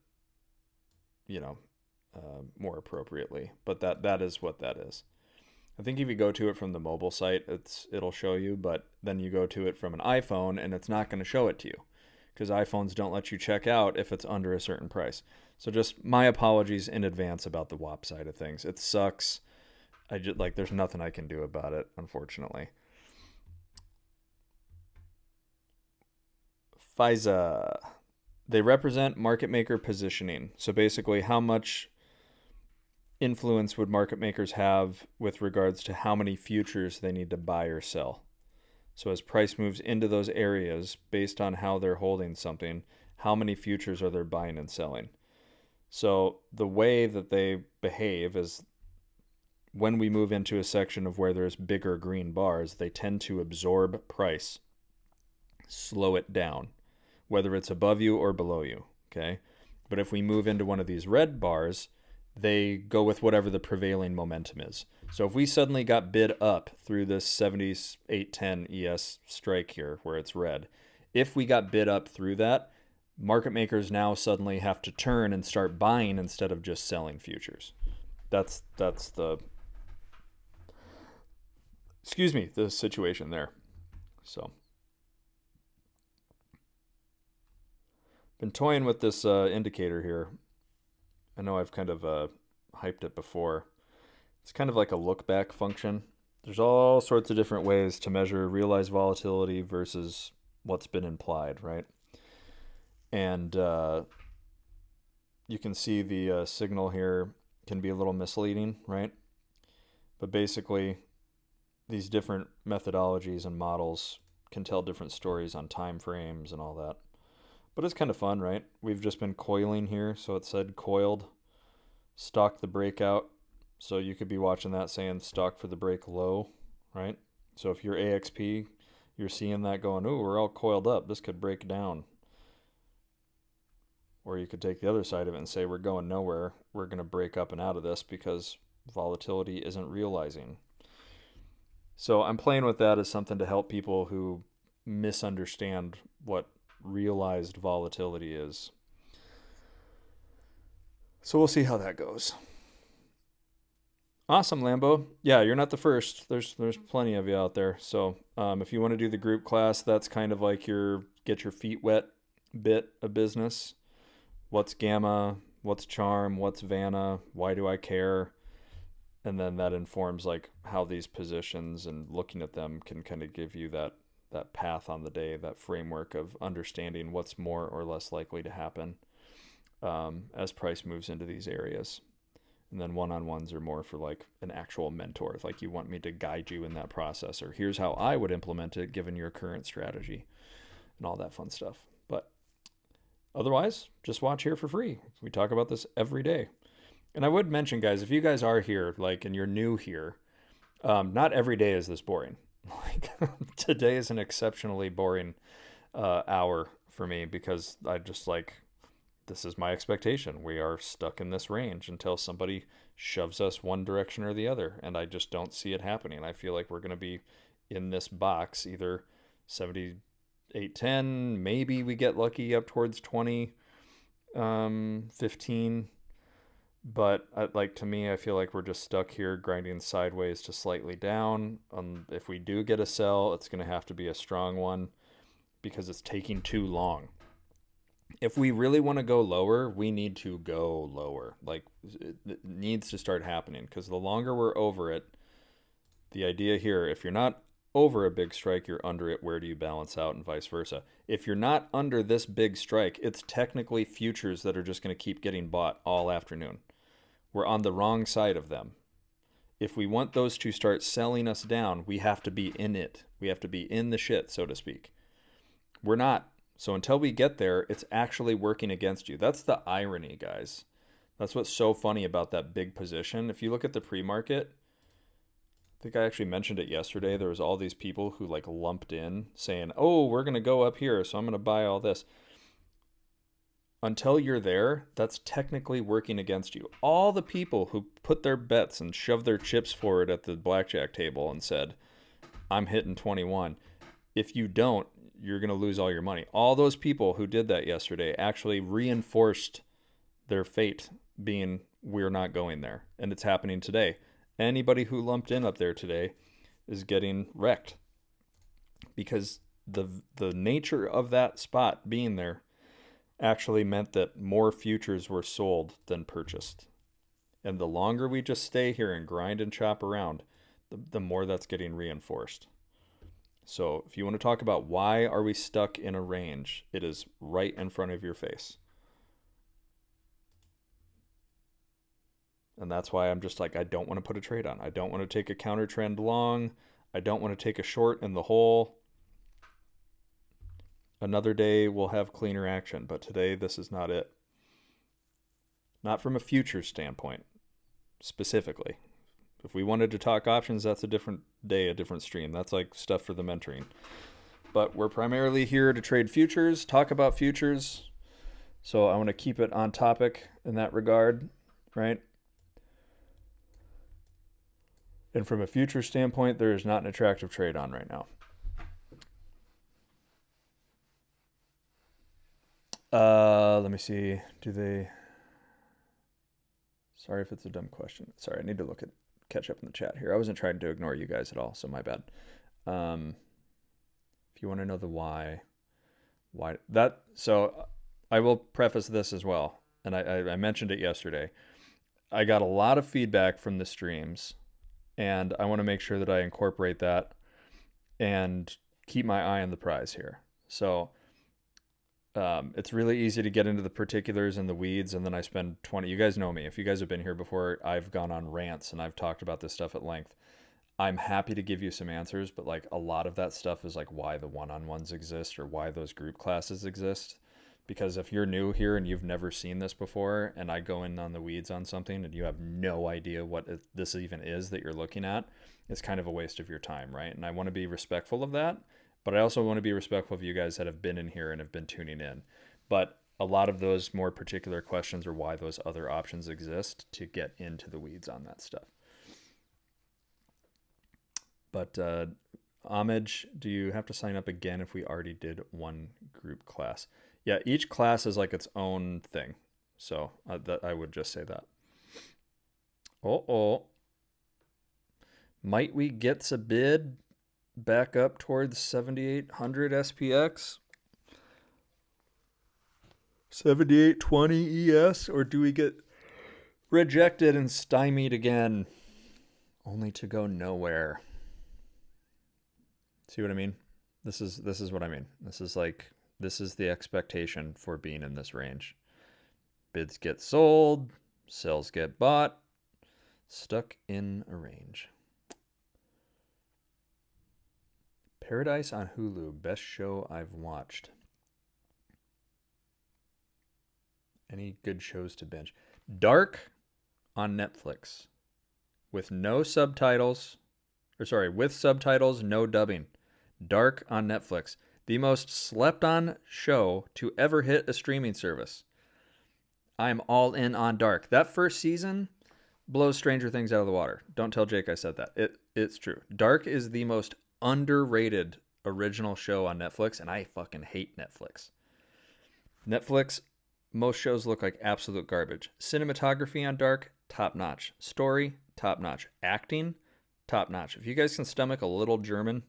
more appropriately. But that is what that is. I think if you go to it from the mobile site, it'll show you, but then you go to it from an iPhone and it's not going to show it to you, because iPhones don't let you check out if it's under a certain price. So just my apologies in advance about the WAP side of things. It sucks. There's nothing I can do about it, unfortunately. FISA. They represent market maker positioning. So basically, how much influence would market makers have with regards to how many futures they need to buy or sell? So as price moves into those areas, based on how they're holding something, how many futures are they buying and selling? So the way that they behave is when we move into a section of where there's bigger green bars, they tend to absorb price, slow it down, whether it's above you or below you, okay? But if we move into one of these red bars, they go with whatever the prevailing momentum is. So if we suddenly got bid up through this 7810 ES strike here where it's red, if we got bid up through that, market makers now suddenly have to turn and start buying instead of just selling futures. That's the situation there. So been toying with this indicator here. I know I've kind of hyped it before. It's kind of like a look back function. There's all sorts of different ways to measure realized volatility versus what's been implied, right? And you can see the signal here can be a little misleading, right? But basically, these different methodologies and models can tell different stories on time frames and all that. But it's kind of fun, right? We've just been coiling here, so it said coiled, stalked the breakout, So you could be watching that saying stock for the break low, right? So if you're AXP, you're seeing that going, ooh, we're all coiled up. This could break down. Or you could take the other side of it and say, we're going nowhere. We're going to break up and out of this because volatility isn't realizing. So I'm playing with that as something to help people who misunderstand what realized volatility is. So we'll see how that goes. Awesome, Lambo. Yeah, you're not the first. There's plenty of you out there. So if you want to do the group class, that's kind of like your get your feet wet bit of business. What's Gamma? What's Charm? What's Vanna? Why do I care? And then that informs like how these positions and looking at them can kind of give you that path on the day, that framework of understanding what's more or less likely to happen as price moves into these areas. And then one-on-ones are more for like an actual mentor. Like you want me to guide you in that process, or here's how I would implement it given your current strategy and all that fun stuff. But otherwise, just watch here for free. We talk about this every day. And I would mention, guys, if you guys are here, like, and you're new here, not every day is this boring. Like today is an exceptionally boring hour for me because I just like, this is my expectation. We are stuck in this range until somebody shoves us one direction or the other. And I just don't see it happening. I feel like we're going to be in this box, either 78.10, maybe we get lucky up towards 20, 15. But like to me, I feel like we're just stuck here grinding sideways to slightly down. If we do get a sell, it's going to have to be a strong one because it's taking too long. If we really want to go lower, we need to go lower. Like it needs to start happening because the longer we're over it, the idea here, if you're not over a big strike, you're under it. Where do you balance out and vice versa? If you're not under this big strike, it's technically futures that are just going to keep getting bought all afternoon. We're on the wrong side of them. If we want those to start selling us down, we have to be in it. We have to be in the shit, so to speak. We're not. So until we get there, it's actually working against you. That's the irony, guys. That's what's so funny about that big position. If you look at the pre-market, I think I actually mentioned it yesterday. There was all these people who like lumped in saying, oh, we're going to go up here, so I'm going to buy all this. Until you're there, that's technically working against you. All the people who put their bets and shoved their chips forward at the blackjack table and said, I'm hitting 21. If you don't, you're going to lose all your money. All those people who did that yesterday actually reinforced their fate being, we're not going there. And it's happening today. Anybody who lumped in up there today is getting wrecked because the nature of that spot being there actually meant that more futures were sold than purchased. And the longer we just stay here and grind and chop around, the more that's getting reinforced. So if you want to talk about why are we stuck in a range, it is right in front of your face. And that's why I'm just like, I don't want to put a trade on. I don't want to take a counter trend long. I don't want to take a short in the hole. Another day we'll have cleaner action, but today this is not it. Not from a futures standpoint, specifically. If we wanted to talk options, that's a different day, a different stream. That's like stuff for the mentoring. But we're primarily here to trade futures, talk about futures. So I want to keep it on topic in that regard, right? And from a future standpoint, there is not an attractive trade on right now. Let me see. Sorry if it's a dumb question. Sorry, I need to catch up in the chat here. I wasn't trying to ignore you guys at all, so my bad. If you want to know the why that, so I will preface this as well. And I mentioned it yesterday. I got a lot of feedback from the streams, and I want to make sure that I incorporate that and keep my eye on the prize here. So it's really easy to get into the particulars and the weeds, and then I spend 20. You guys know me. If you guys have been here before, I've gone on rants and I've talked about this stuff at length. I'm happy to give you some answers, but like a lot of that stuff is like why the one-on-ones exist or why those group classes exist. Because if you're new here and you've never seen this before, and I go in on the weeds on something and you have no idea what this even is that you're looking at, it's kind of a waste of your time, right? And I want to be respectful of that, but I also want to be respectful of you guys that have been in here and have been tuning in. But a lot of those more particular questions are why those other options exist to get into the weeds on that stuff. But Homage, do you have to sign up again if we already did one group class? Yeah, each class is like its own thing. So that I would just say that. Might we get a bid back up towards 7,800 SPX? 7820 ES? Or do we get rejected and stymied again? Only to go nowhere. See what I mean? This is what I mean. This is the expectation for being in this range. Bids get sold, sales get bought, stuck in a range. Paradise on Hulu, best show I've watched. Any good shows to binge? Dark on Netflix with no subtitles, with subtitles, no dubbing. Dark on Netflix. The most slept on show to ever hit a streaming service. I'm all in on Dark. That first season blows Stranger Things out of the water. Don't tell Jake I said that. It's true. Dark is the most underrated original show on Netflix, and I fucking hate Netflix. Netflix, most shows look like absolute garbage. Cinematography on Dark, top notch. Story, top notch. Acting, top notch. If you guys can stomach a little German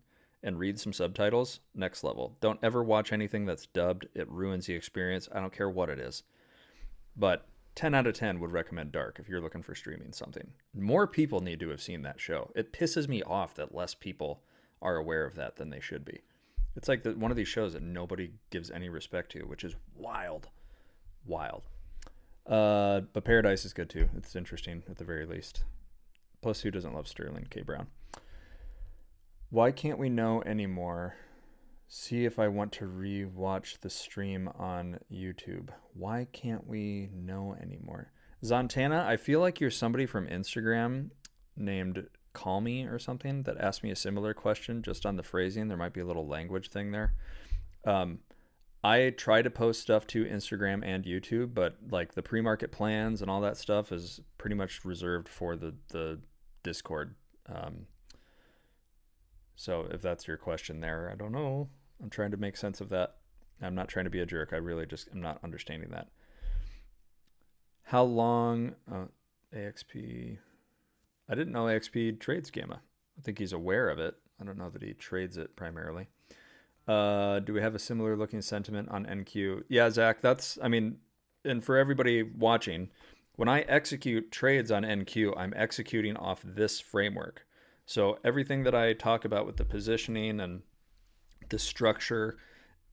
and read some subtitles, next level. Don't ever watch anything that's dubbed. It ruins the experience. I don't care what it is. But 10 out of 10 would recommend Dark if you're looking for streaming something. More people need to have seen that show. It pisses me off that less people are aware of that than they should be. It's like one of these shows that nobody gives any respect to, which is wild. Wild. But Paradise is good too. It's interesting at the very least. Plus, who doesn't love Sterling K. Brown? Why can't we know anymore? See if I want to re-watch the stream on YouTube. Why can't we know anymore? Zontana, I feel like you're somebody from Instagram named Call Me or something that asked me a similar question just on the phrasing. There might be a little language thing there. I try to post stuff to Instagram and YouTube, but like the pre-market plans and all that stuff is pretty much reserved for the Discord. So if that's your question there, I don't know. I'm trying to make sense of that. I'm not trying to be a jerk. I really just am not understanding that. How long AXP? I didn't know AXP trades Gamma. I think he's aware of it. I don't know that he trades it primarily. Do we have a similar looking sentiment on NQ? Yeah, Zach, and for everybody watching, when I execute trades on NQ, I'm executing off this framework. So everything that I talk about with the positioning and the structure,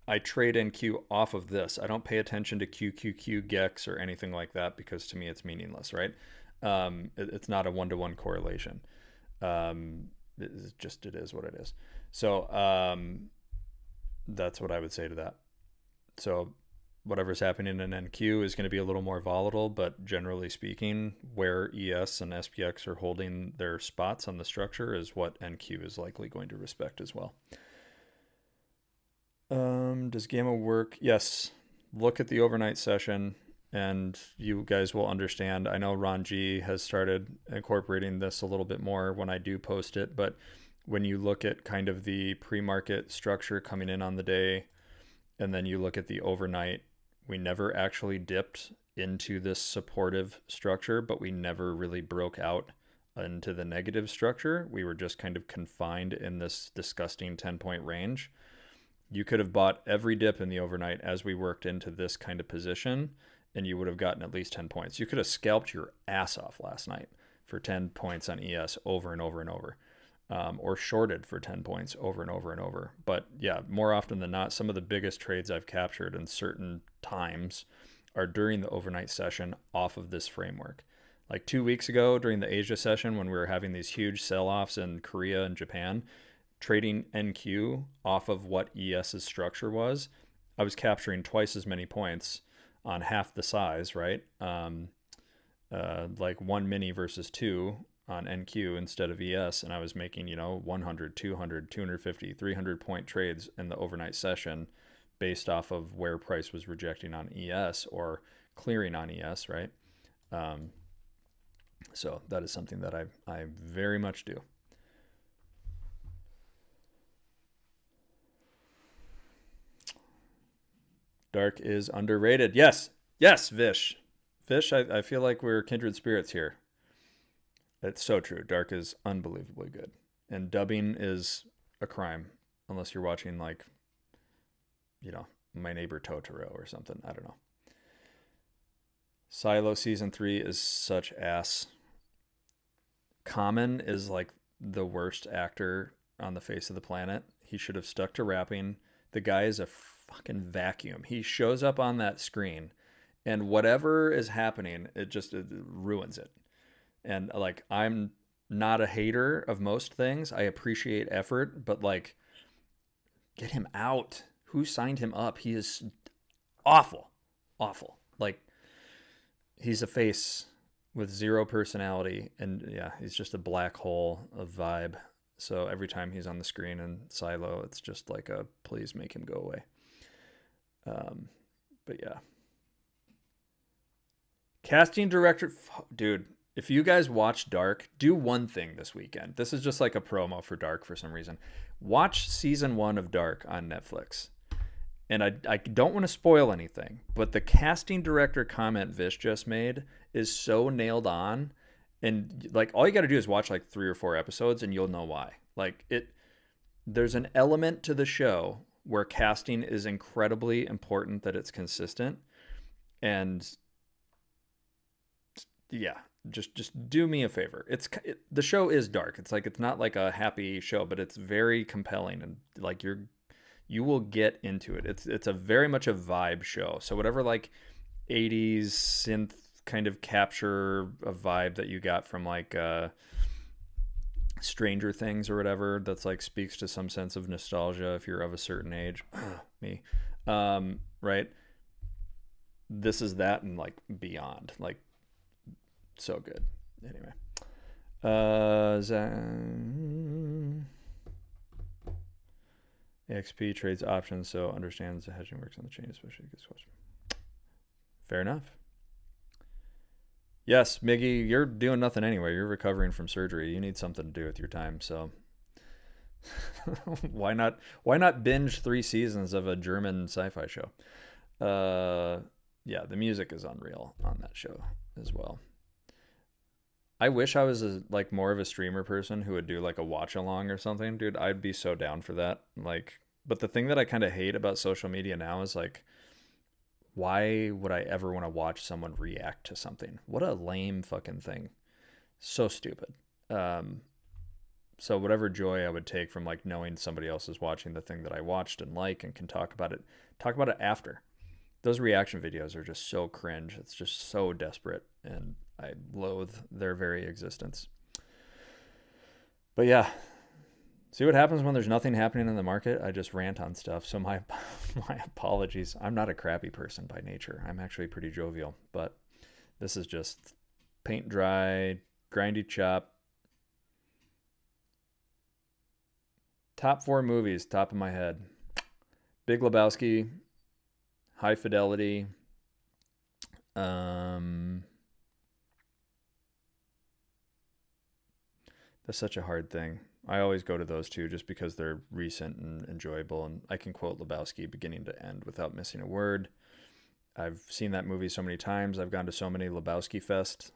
I trade NQ off of this. I don't pay attention to QQQ, GEX, or anything like that because to me it's meaningless, right? It's not a one-to-one correlation. It is what it is. So that's what I would say to that. So whatever's happening in NQ is going to be a little more volatile, but generally speaking, where ES and SPX are holding their spots on the structure is what NQ is likely going to respect as well. Does Gamma work? Yes. Look at the overnight session and you guys will understand. I know Ron G has started incorporating this a little bit more when I do post it, but when you look at kind of the pre-market structure coming in on the day, and then you look at the overnight, we never actually dipped into this supportive structure, but we never really broke out into the negative structure. We were just kind of confined in this disgusting 10-point range. You could have bought every dip in the overnight as we worked into this kind of position, and you would have gotten at least 10 points. You could have scalped your ass off last night for 10 points on ES over and over and over. Or shorted for 10 points over and over and over. But yeah, more often than not, some of the biggest trades I've captured in certain times are during the overnight session off of this framework. Like 2 weeks ago during the Asia session when we were having these huge sell-offs in Korea and Japan, trading NQ off of what ES's structure was, I was capturing twice as many points on half the size, right? Like one mini versus two on NQ instead of ES, and I was making, 100, 200, 250, 300 point trades in the overnight session based off of where price was rejecting on ES or clearing on ES, right? So that is something that I very much do. Dark is underrated. Yes. Yes, Vish. Vish, I feel like we're kindred spirits here. That's so true. Dark is unbelievably good. And dubbing is a crime unless you're watching like, My Neighbor Totoro or something. I don't know. Silo season 3 is such ass. Common is like the worst actor on the face of the planet. He should have stuck to rapping. The guy is a fucking vacuum. He shows up on that screen and whatever is happening, it ruins it. And like, I'm not a hater of most things. I appreciate effort, but like, get him out. Who signed him up? He is awful. Awful. Like, he's a face with zero personality, and yeah, he's just a black hole of vibe. So every time he's on the screen in Silo, it's just like a please make him go away. But yeah. Casting director, dude, if you guys watch Dark, do one thing this weekend. This is just like a promo for Dark for some reason. Watch season 1 of Dark on Netflix. And I don't want to spoil anything, but the casting director comment Vish just made is so nailed on. And like, all you got to do is watch like 3 or 4 episodes and you'll know why. Like, there's an element to the show where casting is incredibly important, that it's consistent. And yeah, just do me a favor. The show is dark. It's not like a happy show, but it's very compelling, and like you will get into it. It's a very much a vibe show. So whatever like 80s synth kind of capture a vibe that you got from like Stranger Things or whatever, that's like speaks to some sense of nostalgia if you're of a certain age. Me. Right? This is that and like beyond. Like, so good. Anyway. AXP trades options, so understands the hedging works on the chain, especially gets question. Fair enough. Yes, Miggy, you're doing nothing anyway. You're recovering from surgery. You need something to do with your time, so why not binge 3 seasons of a German sci-fi show? Yeah, the music is unreal on that show as well. I wish I was like more of a streamer person who would do like a watch along or something, dude. I'd be so down for that. Like, but the thing that I kind of hate about social media now is like, why would I ever want to watch someone react to something? What a lame fucking thing. So stupid. So whatever joy I would take from like knowing somebody else is watching the thing that I watched and like, and can talk about it after. Those reaction videos are just so cringe. It's just so desperate, and I loathe their very existence. But yeah, see what happens when there's nothing happening in the market? I just rant on stuff. So my apologies. I'm not a crappy person by nature. I'm actually pretty jovial, but this is just paint dry, grindy chop. Top 4 movies, top of my head. Big Lebowski, High Fidelity, that's such a hard thing. I always go to those two just because they're recent and enjoyable, and I can quote Lebowski beginning to end without missing a word. I've seen that movie so many times. I've gone to so many Lebowski Fest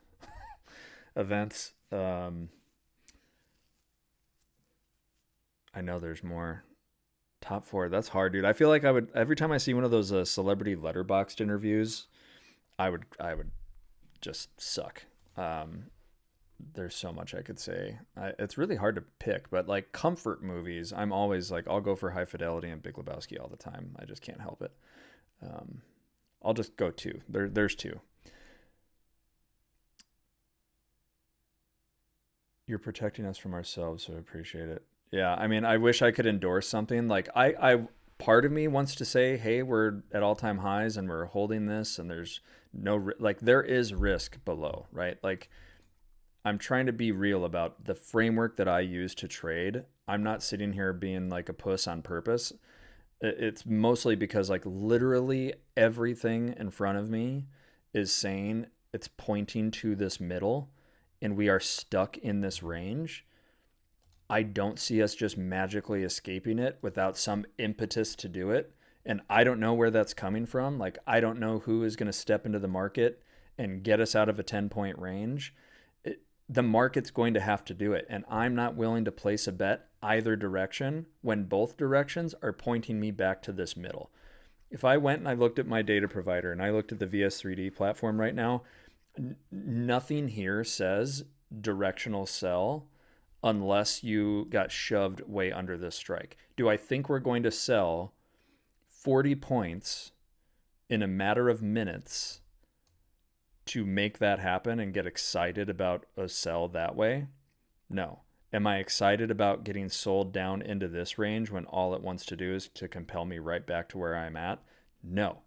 events. I know there's more. Top 4, that's hard, dude. I feel like I would, every time I see one of those celebrity letterboxed interviews, I would just suck. There's so much I could say. It's really hard to pick, but like comfort movies, I'm always like, I'll go for High Fidelity and Big Lebowski all the time. I just can't help it. I'll just go 2. There's 2. You're protecting us from ourselves, so I appreciate it. Yeah, I mean, I wish I could endorse something. Like part of me wants to say, hey, we're at all-time highs and we're holding this, and there's like there is risk below, right? Like I'm trying to be real about the framework that I use to trade. I'm not sitting here being like a puss on purpose. It's mostly because like literally everything in front of me is saying it's pointing to this middle and we are stuck in this range. I don't see us just magically escaping it without some impetus to do it. And I don't know where that's coming from. Like, I don't know who is going to step into the market and get us out of a 10-point range. The market's going to have to do it. And I'm not willing to place a bet either direction when both directions are pointing me back to this middle. If I went and I looked at my data provider and I looked at the VS3D platform right now, nothing here says directional sell unless you got shoved way under this strike. Do I think we're going to sell 40 points in a matter of minutes to make that happen and get excited about a sell that way? No. Am I excited about getting sold down into this range when all it wants to do is to compel me right back to where I'm at? No.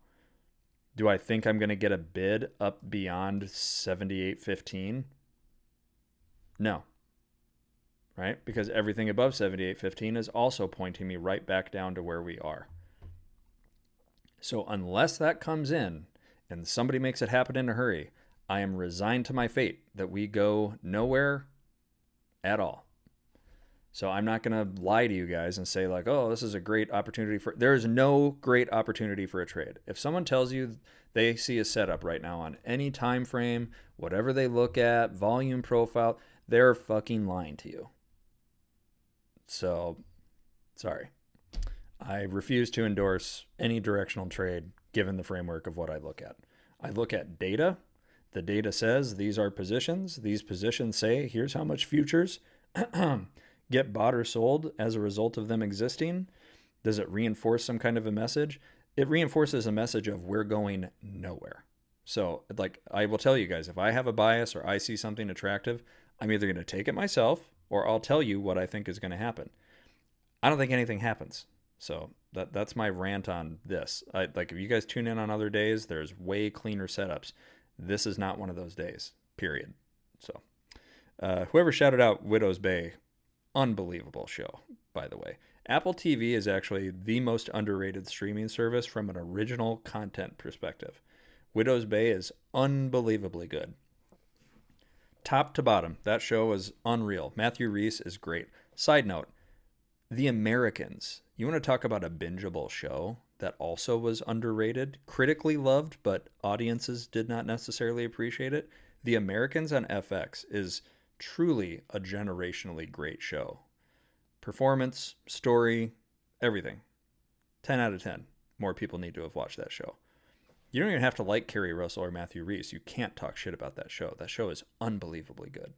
Do I think I'm going to get a bid up beyond 78.15? No. Right? Because everything above 78.15 is also pointing me right back down to where we are. So unless that comes in and somebody makes it happen in a hurry, I am resigned to my fate that we go nowhere at all. So I'm not going to lie to you guys and say like, oh, this is a great opportunity for... There is no great opportunity for a trade. If someone tells you they see a setup right now on any time frame, whatever they look at, volume profile, they're fucking lying to you. So, sorry. I refuse to endorse any directional trade given the framework of what I look at. I look at data. The data says these are positions. These positions say here's how much futures get bought or sold as a result of them existing. Does it reinforce some kind of a message? It reinforces a message of we're going nowhere. So, like, I will tell you guys, if I have a bias or I see something attractive, I'm either going to take it myself or I'll tell you what I think is going to happen. I don't think anything happens. So that's my rant on this. Like, if you guys tune in on other days, there's way cleaner setups. This is not one of those days, period. So whoever shouted out Widow's Bay, unbelievable show, by the way. Apple TV is actually the most underrated streaming service from an original content perspective. Widow's Bay is unbelievably good. Top to bottom, that show was unreal. Matthew Rhys is great. Side note, The Americans. You want to talk about a bingeable show that also was underrated, critically loved, but audiences did not necessarily appreciate it? The Americans on FX is truly a generationally great show. Performance, story, everything. 10 out of 10. More people need to have watched that show. You don't even have to like Kerry Russell or Matthew Rhys. You can't talk shit about that show. That show is unbelievably good.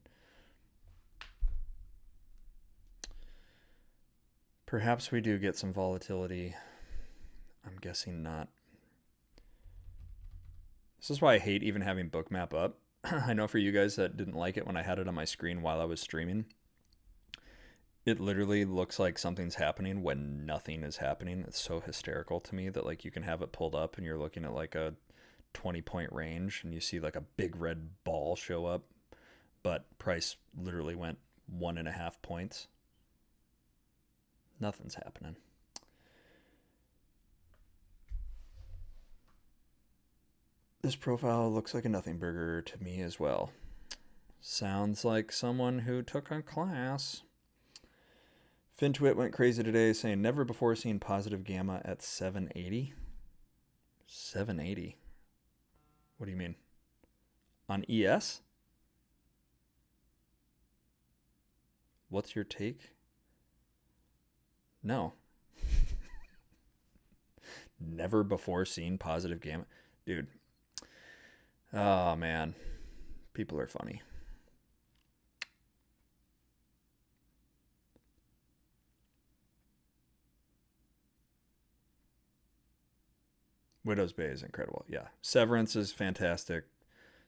Perhaps we do get some volatility. I'm guessing not. This is why I hate even having Bookmap up. I know for you guys that didn't like it when I had it on my screen while I was streaming, it literally looks like something's happening when nothing is happening. It's so hysterical to me that like you can have it pulled up and you're looking at like a 20-point range and you see like a big red ball show up, but price literally went 1.5 points. Nothing's happening. This profile looks like a nothing burger to me as well. Sounds like someone who took a class. FinTwit went crazy today saying never before seen positive gamma at 780. 780? What do you mean? On ES? What's your take? No. Never before seen positive gamma. Dude. Oh, man. People are funny. Widow's Bay is incredible. Yeah. Severance is fantastic.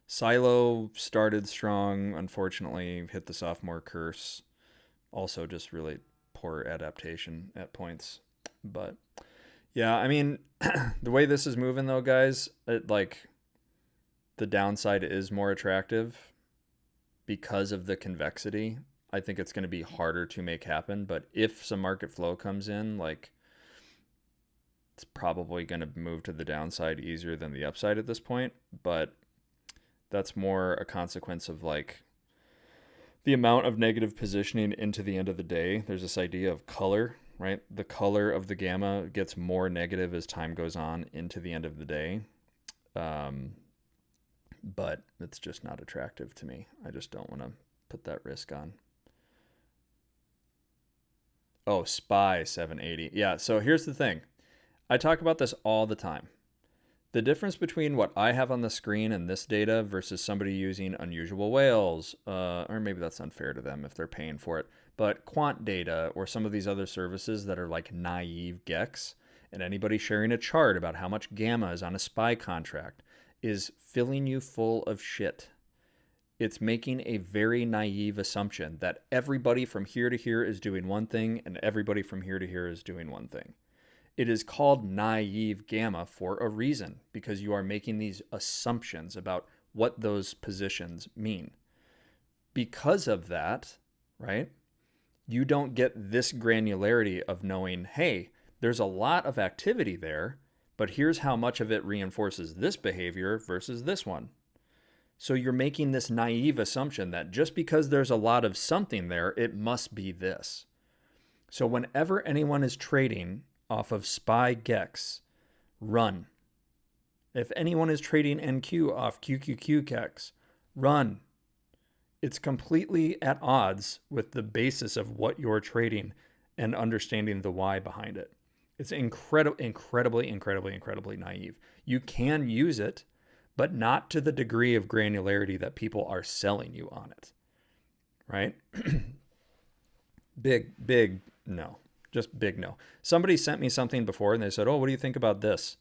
Silo started strong. Unfortunately, hit the sophomore curse. Also just really poor adaptation at points. But Yeah, I mean, the way this is moving though, guys, the downside is more attractive because of the convexity. I think it's going to be harder to make happen, but if some market flow comes in, like it's probably going to move to the downside easier than the upside at this point, but that's more a consequence of like the amount of negative positioning into the end of the day. There's this idea of color, right? The color of the gamma gets more negative as time goes on into the end of the day. But it's just not attractive to me. I just don't want to put that risk on. Oh, SPY 780. Yeah, so here's the thing. I talk about this all the time. The difference between what I have on the screen and this data versus somebody using unusual whales, or maybe that's unfair to them if they're paying for it, but quant data or some of these other services that are like naive gex, and anybody sharing a chart about how much gamma is on a SPY contract is filling you full of shit. It's making a very naive assumption that everybody from here to here is doing one thing and everybody from here to here is doing one thing. It is called naive gamma for a reason, because you are making these assumptions about what those positions mean. Because of that, right, you don't get this granularity of knowing, hey, there's a lot of activity there, but here's how much of it reinforces this behavior versus this one. So you're making this naive assumption that just because there's a lot of something there, it must be this. So whenever anyone is trading off of SPY gex, run. If anyone is trading NQ off QQQ gex, run. It's completely at odds with the basis of what you're trading and understanding the why behind it. It's incredibly naive. You can use it, but not to the degree of granularity that people are selling you on it, right? Big no. Just big no. Somebody sent me something before and they said, oh, what do you think about this?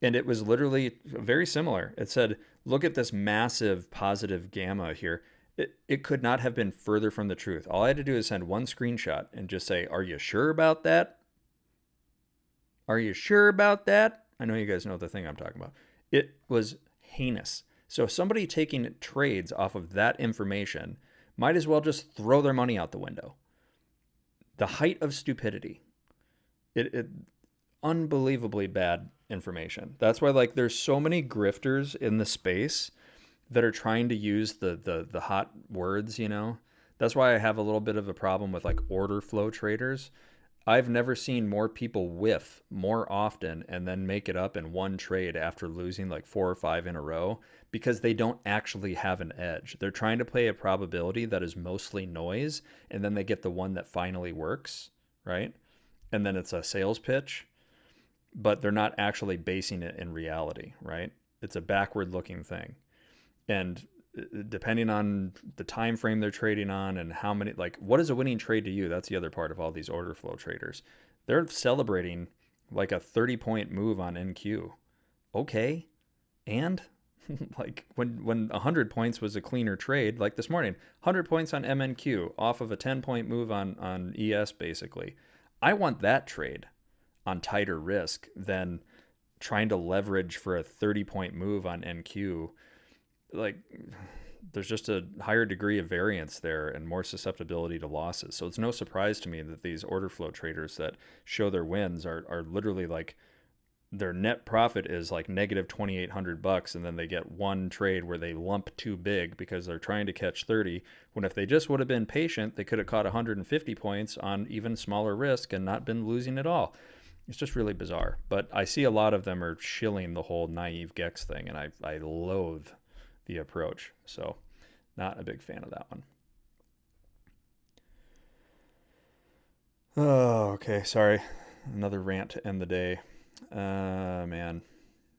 And it was literally very similar. It said, look at this massive positive gamma here. It could not have been further from the truth. All I had to do is send one screenshot and just say, are you sure about that? Are you sure about that? I know you guys know the thing I'm talking about. It was heinous. So somebody taking trades off of that information might as well just throw their money out the window. The height of stupidity. It unbelievably bad information. That's why like there's so many grifters in the space that are trying to use the hot words, you know. That's why I have a little bit of a problem with like order flow traders. I've never seen more people whiff more often and then make it up in one trade after losing like 4 or 5 in a row because they don't actually have an edge. They're trying to play a probability that is mostly noise, and then they get the one that finally works, right? And then it's a sales pitch, but they're not actually basing it in reality, right? It's a backward looking thing. And depending on the time frame they're trading on and how many, like, what is a winning trade to you? That's the other part of all these order flow traders. They're celebrating like a 30-point move on NQ. Okay. And like when 100 points was a cleaner trade, like this morning, 100 points on MNQ off of a 10-point move on ES, basically. I want that trade on tighter risk than trying to leverage for a 30-point move on NQ. Like, there's just a higher degree of variance there and more susceptibility to losses. So it's no surprise to me that these order flow traders that show their wins are literally like, their net profit is like negative $2,800, and then they get one trade where they lump too big because they're trying to catch 30, when if they just would have been patient, they could have caught 150 points on even smaller risk and not been losing at all. It's just really bizarre. But I see a lot of them are shilling the whole naive gex thing, and I loathe the approach. So not a big fan of that one. Oh, okay. Sorry. Another rant to end the day. Man.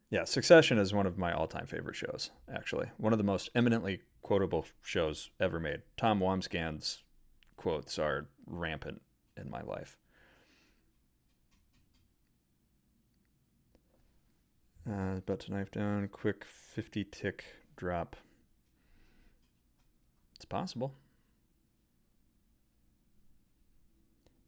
Yeah, Succession is one of my all-time favorite shows, actually. One of the most eminently quotable shows ever made. Tom Wamsgand's quotes are rampant in my life. About to knife down, quick 50 tick drop. It's possible.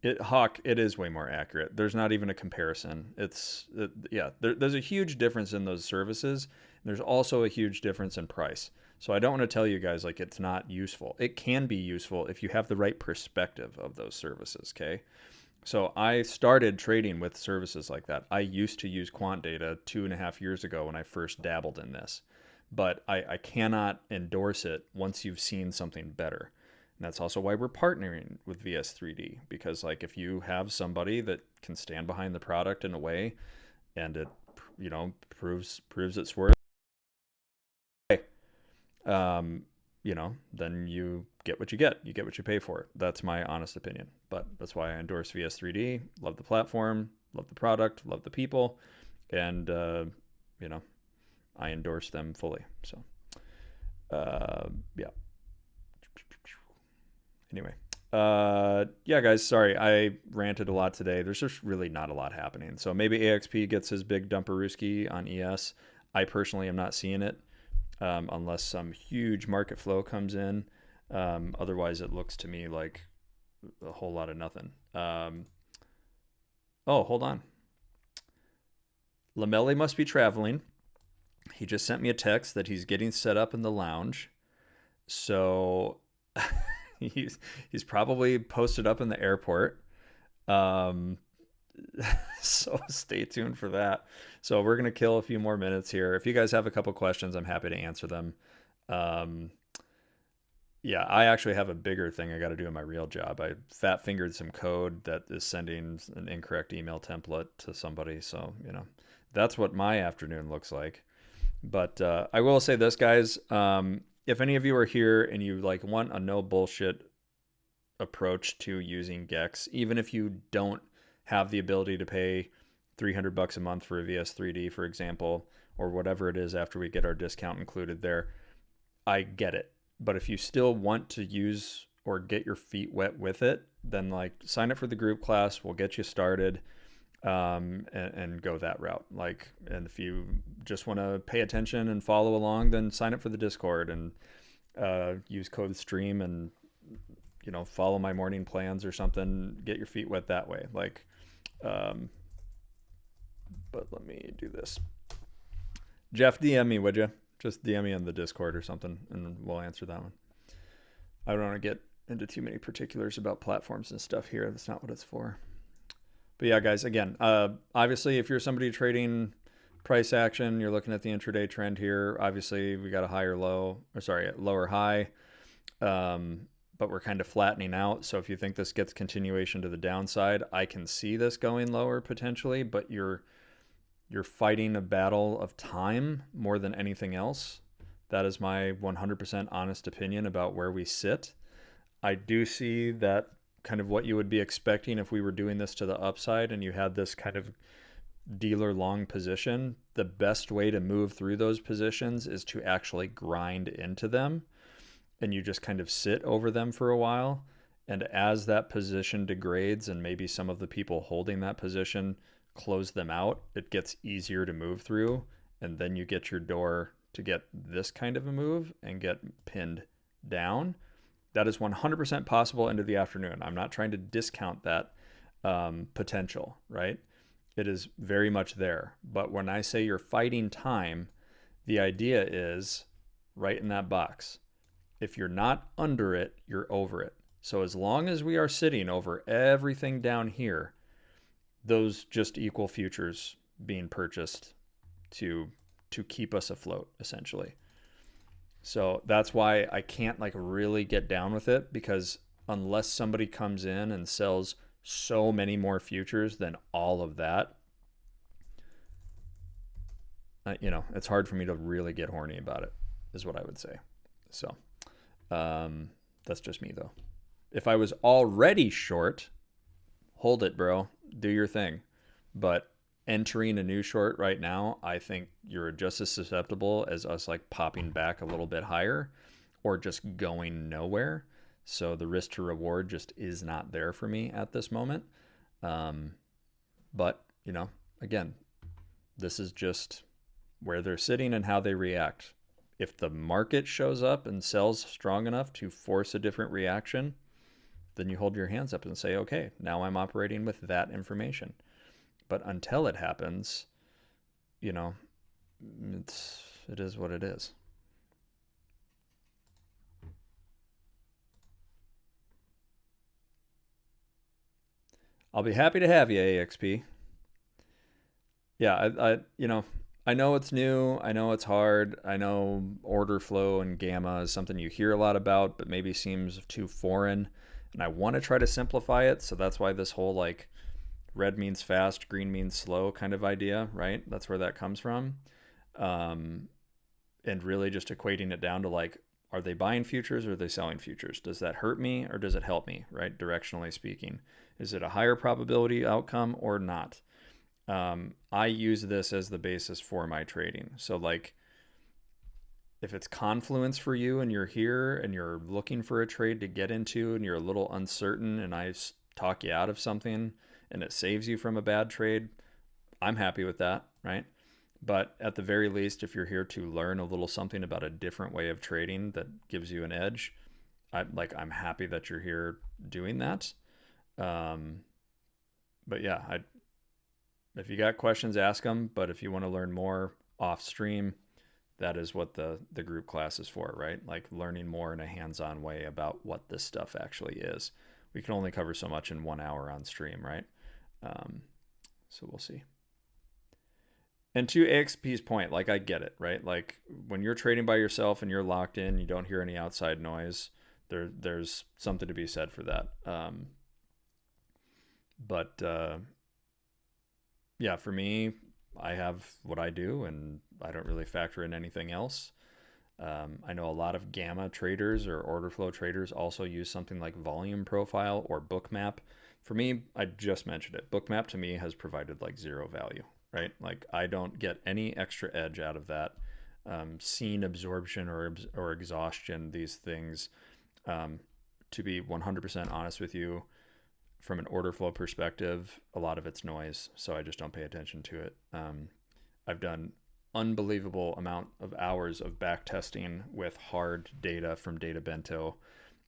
It is way more accurate. There's not even a comparison. There's a huge difference in those services. There's also a huge difference in price. So I don't want to tell you guys like it's not useful. It can be useful if you have the right perspective of those services, okay? So I started trading with services like that. I used to use quant data 2.5 years ago when I first dabbled in this, but I cannot endorse it once you've seen something better. And that's also why we're partnering with VS3D, because like if you have somebody that can stand behind the product in a way and it, proves its worth, um, then you get what you get. You get what you pay for. That's my honest opinion. But that's why I endorse VS3D. Love the platform, love the product, love the people, and I endorse them fully. So, yeah. Anyway, yeah, guys. Sorry, I ranted a lot today. There's just really not a lot happening. So maybe AXP gets his big dumperooski on ES. I personally am not seeing it. Unless some huge market flow comes in. Otherwise, it looks to me like a whole lot of nothing. Oh, hold on. Lomeli must be traveling. He just sent me a text that he's getting set up in the lounge. So he's probably posted up in the airport. So stay tuned for that. So we're going to kill a few more minutes here. If you guys have a couple questions, I'm happy to answer them. Yeah, I actually have a bigger thing I got to do in my real job. I fat fingered some code that is sending an incorrect email template to somebody. So, that's what my afternoon looks like. But I will say this, guys. If any of you are here and you like want a no bullshit approach to using Gex, even if you don't have the ability to pay $300 a month for a VS3D, for example, or whatever it is after we get our discount included there, I get it. But if you still want to use or get your feet wet with it, then like sign up for the group class. We'll get you started, and go that route. Like, and if you just want to pay attention and follow along, then sign up for the Discord and use code STREAM and follow my morning plans or something. Get your feet wet that way. Like, but let me do this. Jeff, DM me, would you? Just DM me on the Discord or something, and we'll answer that one. I don't want to get into too many particulars about platforms and stuff here. That's not what it's for. But yeah, guys, again, obviously, if you're somebody trading price action, you're looking at the intraday trend here. Obviously, we got a lower high, but we're kind of flattening out. So if you think this gets continuation to the downside, I can see this going lower potentially, but you're fighting a battle of time more than anything else. That is my 100% honest opinion about where we sit. I do see that kind of what you would be expecting if we were doing this to the upside and you had this kind of dealer long position. The best way to move through those positions is to actually grind into them, and you just kind of sit over them for a while. And as that position degrades and maybe some of the people holding that position close them out, it gets easier to move through, and then you get your door to get this kind of a move and get pinned down. That is 100% possible into the afternoon. I'm not trying to discount that potential, right? It is very much there. But when I say you're fighting time, the idea is right in that box. If you're not under it, you're over it. So as long as we are sitting over everything down here, those just equal futures being purchased to keep us afloat, essentially. So that's why I can't like really get down with it, because unless somebody comes in and sells so many more futures than all of that, it's hard for me to really get horny about it, is what I would say. So that's just me though. If I was already short, hold it, bro. Do your thing. But entering a new short right now, I think you're just as susceptible as us like popping back a little bit higher or just going nowhere. So the risk to reward just is not there for me at this moment. But, again, this is just where they're sitting and how they react. If the market shows up and sells strong enough to force a different reaction, then you hold your hands up and say, okay, now I'm operating with that information. But until it happens, you know, it is what it is. I'll be happy to have you, AXP. Yeah, I know it's new. I know it's hard. I know order flow and gamma is something you hear a lot about, but maybe seems too foreign. And I want to try to simplify it. So that's why this whole like red means fast, green means slow kind of idea, right? That's where that comes from. And really just equating it down to like, are they buying futures or are they selling futures? Does that hurt me or does it help me, right? Directionally speaking. Is it a higher probability outcome or not? I use this as the basis for my trading. So like if it's confluence for you and you're here and you're looking for a trade to get into and you're a little uncertain and I talk you out of something and it saves you from a bad trade, I'm happy with that, right? But at the very least, if you're here to learn a little something about a different way of trading that gives you an edge, I'm happy that you're here doing that. But yeah, if you got questions, ask them. But if you want to learn more off stream, that is what the group class is for, right? Like learning more in a hands-on way about what this stuff actually is. We can only cover so much in 1 hour on stream, right? So we'll see. And to AXP's point, like I get it, right? Like when you're trading by yourself and you're locked in, you don't hear any outside noise. There's something to be said for that. But yeah, for me, I have what I do and I don't really factor in anything else. I know a lot of gamma traders or order flow traders also use something like volume profile or bookmap. For me, I just mentioned it. Bookmap to me has provided like zero value, right? Like I don't get any extra edge out of that. Scene absorption or exhaustion, these things, to be 100% honest with you, from an order flow perspective, a lot of it's noise, so I just don't pay attention to it. I've done unbelievable amount of hours of back testing with hard data from Data Bento,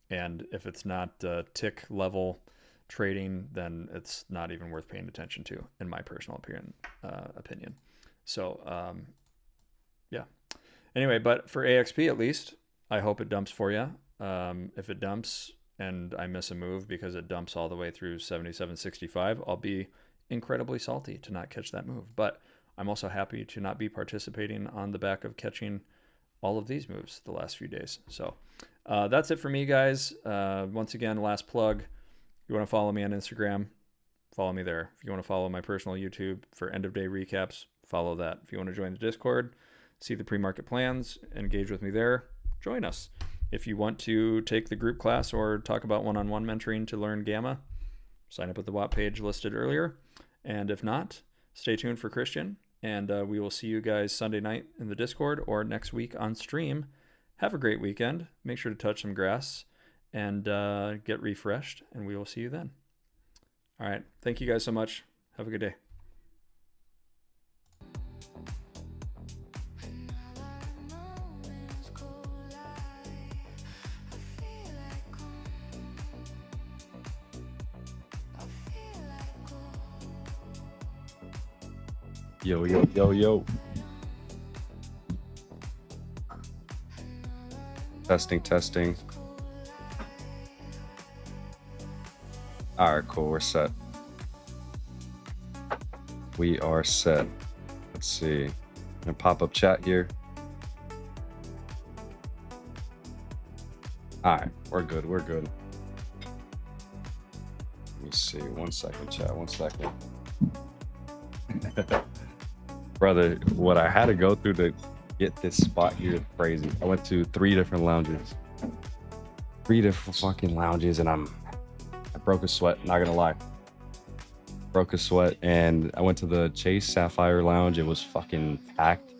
and if it's not tick level trading, then it's not even worth paying attention to, in my personal opinion. So yeah. Anyway, but for AXP at least, I hope it dumps for you. If it dumps and I miss a move because it dumps all the way through 77.65, I'll be incredibly salty to not catch that move. But I'm also happy to not be participating on the back of catching all of these moves the last few days. So that's it for me, guys. Once again, last plug. If you want to follow me on Instagram, follow me there. If you want to follow my personal YouTube for end of day recaps, follow that. If you want to join the Discord, see the pre-market plans, engage with me there, join us. If you want to take the group class or talk about one-on-one mentoring to learn Gamma, sign up at the WAP page listed earlier. And if not, stay tuned for Christian. And we will see you guys Sunday night in the Discord or next week on stream. Have a great weekend. Make sure to touch some grass and get refreshed. And we will see you then. All right. Thank you guys so much. Have a good day. Yo, yo, yo, yo. Testing. All right, cool. We're set. We are set. Let's see. Gonna pop up chat here. All right, we're good. Let me see. 1 second, chat. 1 second. Brother, what I had to go through to get this spot here is crazy. I went to 3 different lounges. 3 different fucking lounges, and I broke a sweat, not gonna lie. Broke a sweat, and I went to the Chase Sapphire Lounge. It was fucking packed.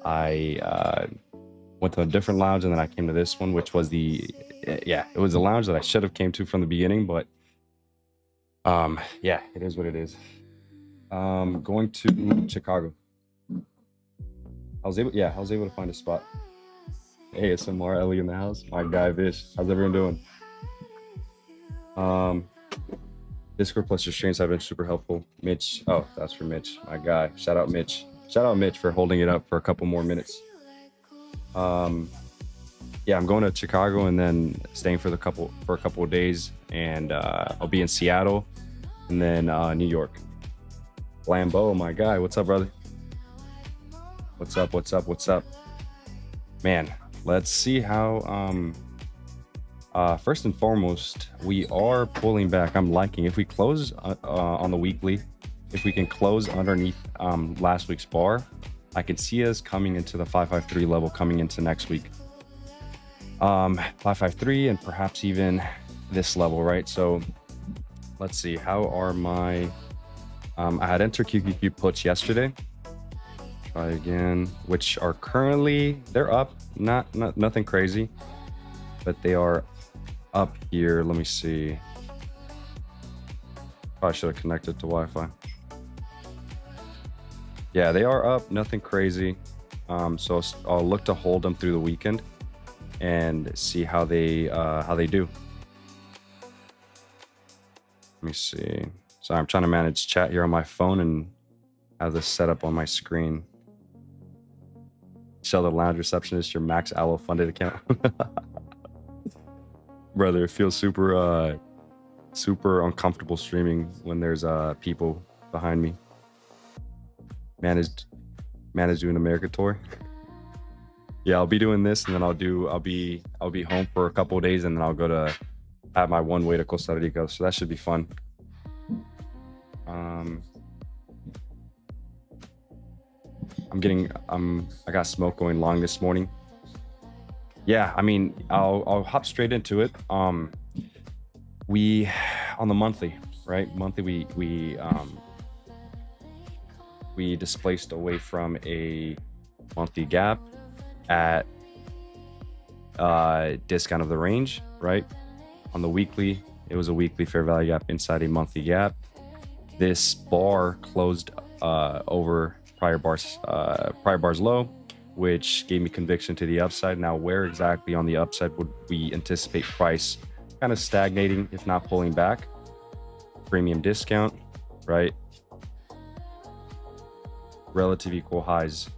I went to a different lounge, and then I came to this one, which was it was a lounge that I should have came to from the beginning, but yeah, it is what it is. Going to Chicago. I was able to find a spot. ASMR Ellie in the house. My guy Vish. How's everyone doing? Um, Discord plus your streams have been super helpful. Mitch, oh, that's for Mitch, my guy. Shout out Mitch. Shout out Mitch for holding it up for a couple more minutes. Yeah, I'm going to Chicago and then staying for a couple of days, and I'll be in Seattle and then New York. Lambo, my guy, what's up, brother? What's up? What's up? What's up? Man, let's see how. First and foremost, we are pulling back. I'm liking if we close on the weekly, if we can close underneath last week's bar, I can see us coming into the 553 level coming into next week. 553 and perhaps even this level, right? So let's see, how are my I had entered QQQ puts yesterday. Try again, which are currently, they're up, nothing crazy, but they are up here. Let me see. Probably should have connected to Wi-Fi. Yeah, they are up, nothing crazy. So I'll look to hold them through the weekend and see how they do. Let me see. So I'm trying to manage chat here on my phone and have this set up on my screen. Show the lounge receptionist your Max Allo funded account. Brother, it feels super uncomfortable streaming when there's people behind me. Managed doing America tour. Yeah, I'll be doing this, and then I'll be home for a couple of days, and then I'll go to have my one way to Costa Rica. So that should be fun. I got smoke going long this morning. Yeah, I mean, I'll hop straight into it. We on the monthly, right? Monthly, we displaced away from a monthly gap at discount of the range, right? On the weekly, it was a weekly fair value gap inside a monthly gap. This bar closed over prior bar's low, which gave me conviction to the upside. Now, where exactly on the upside would we anticipate price kind of stagnating, if not pulling back? Premium discount, right? Relative equal highs,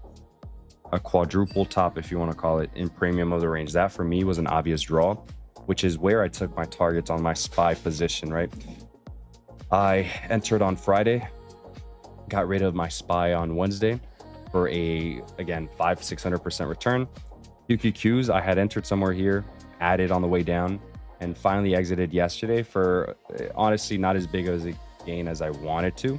a quadruple top, if you want to call it, in premium of the range. That for me was an obvious draw, which is where I took my targets on my SPY position, right? I entered on Friday, got rid of my SPY on Wednesday for a, again, 500-600% return. QQQs, I had entered somewhere here, added on the way down, and finally exited yesterday for honestly not as big of a gain as I wanted to.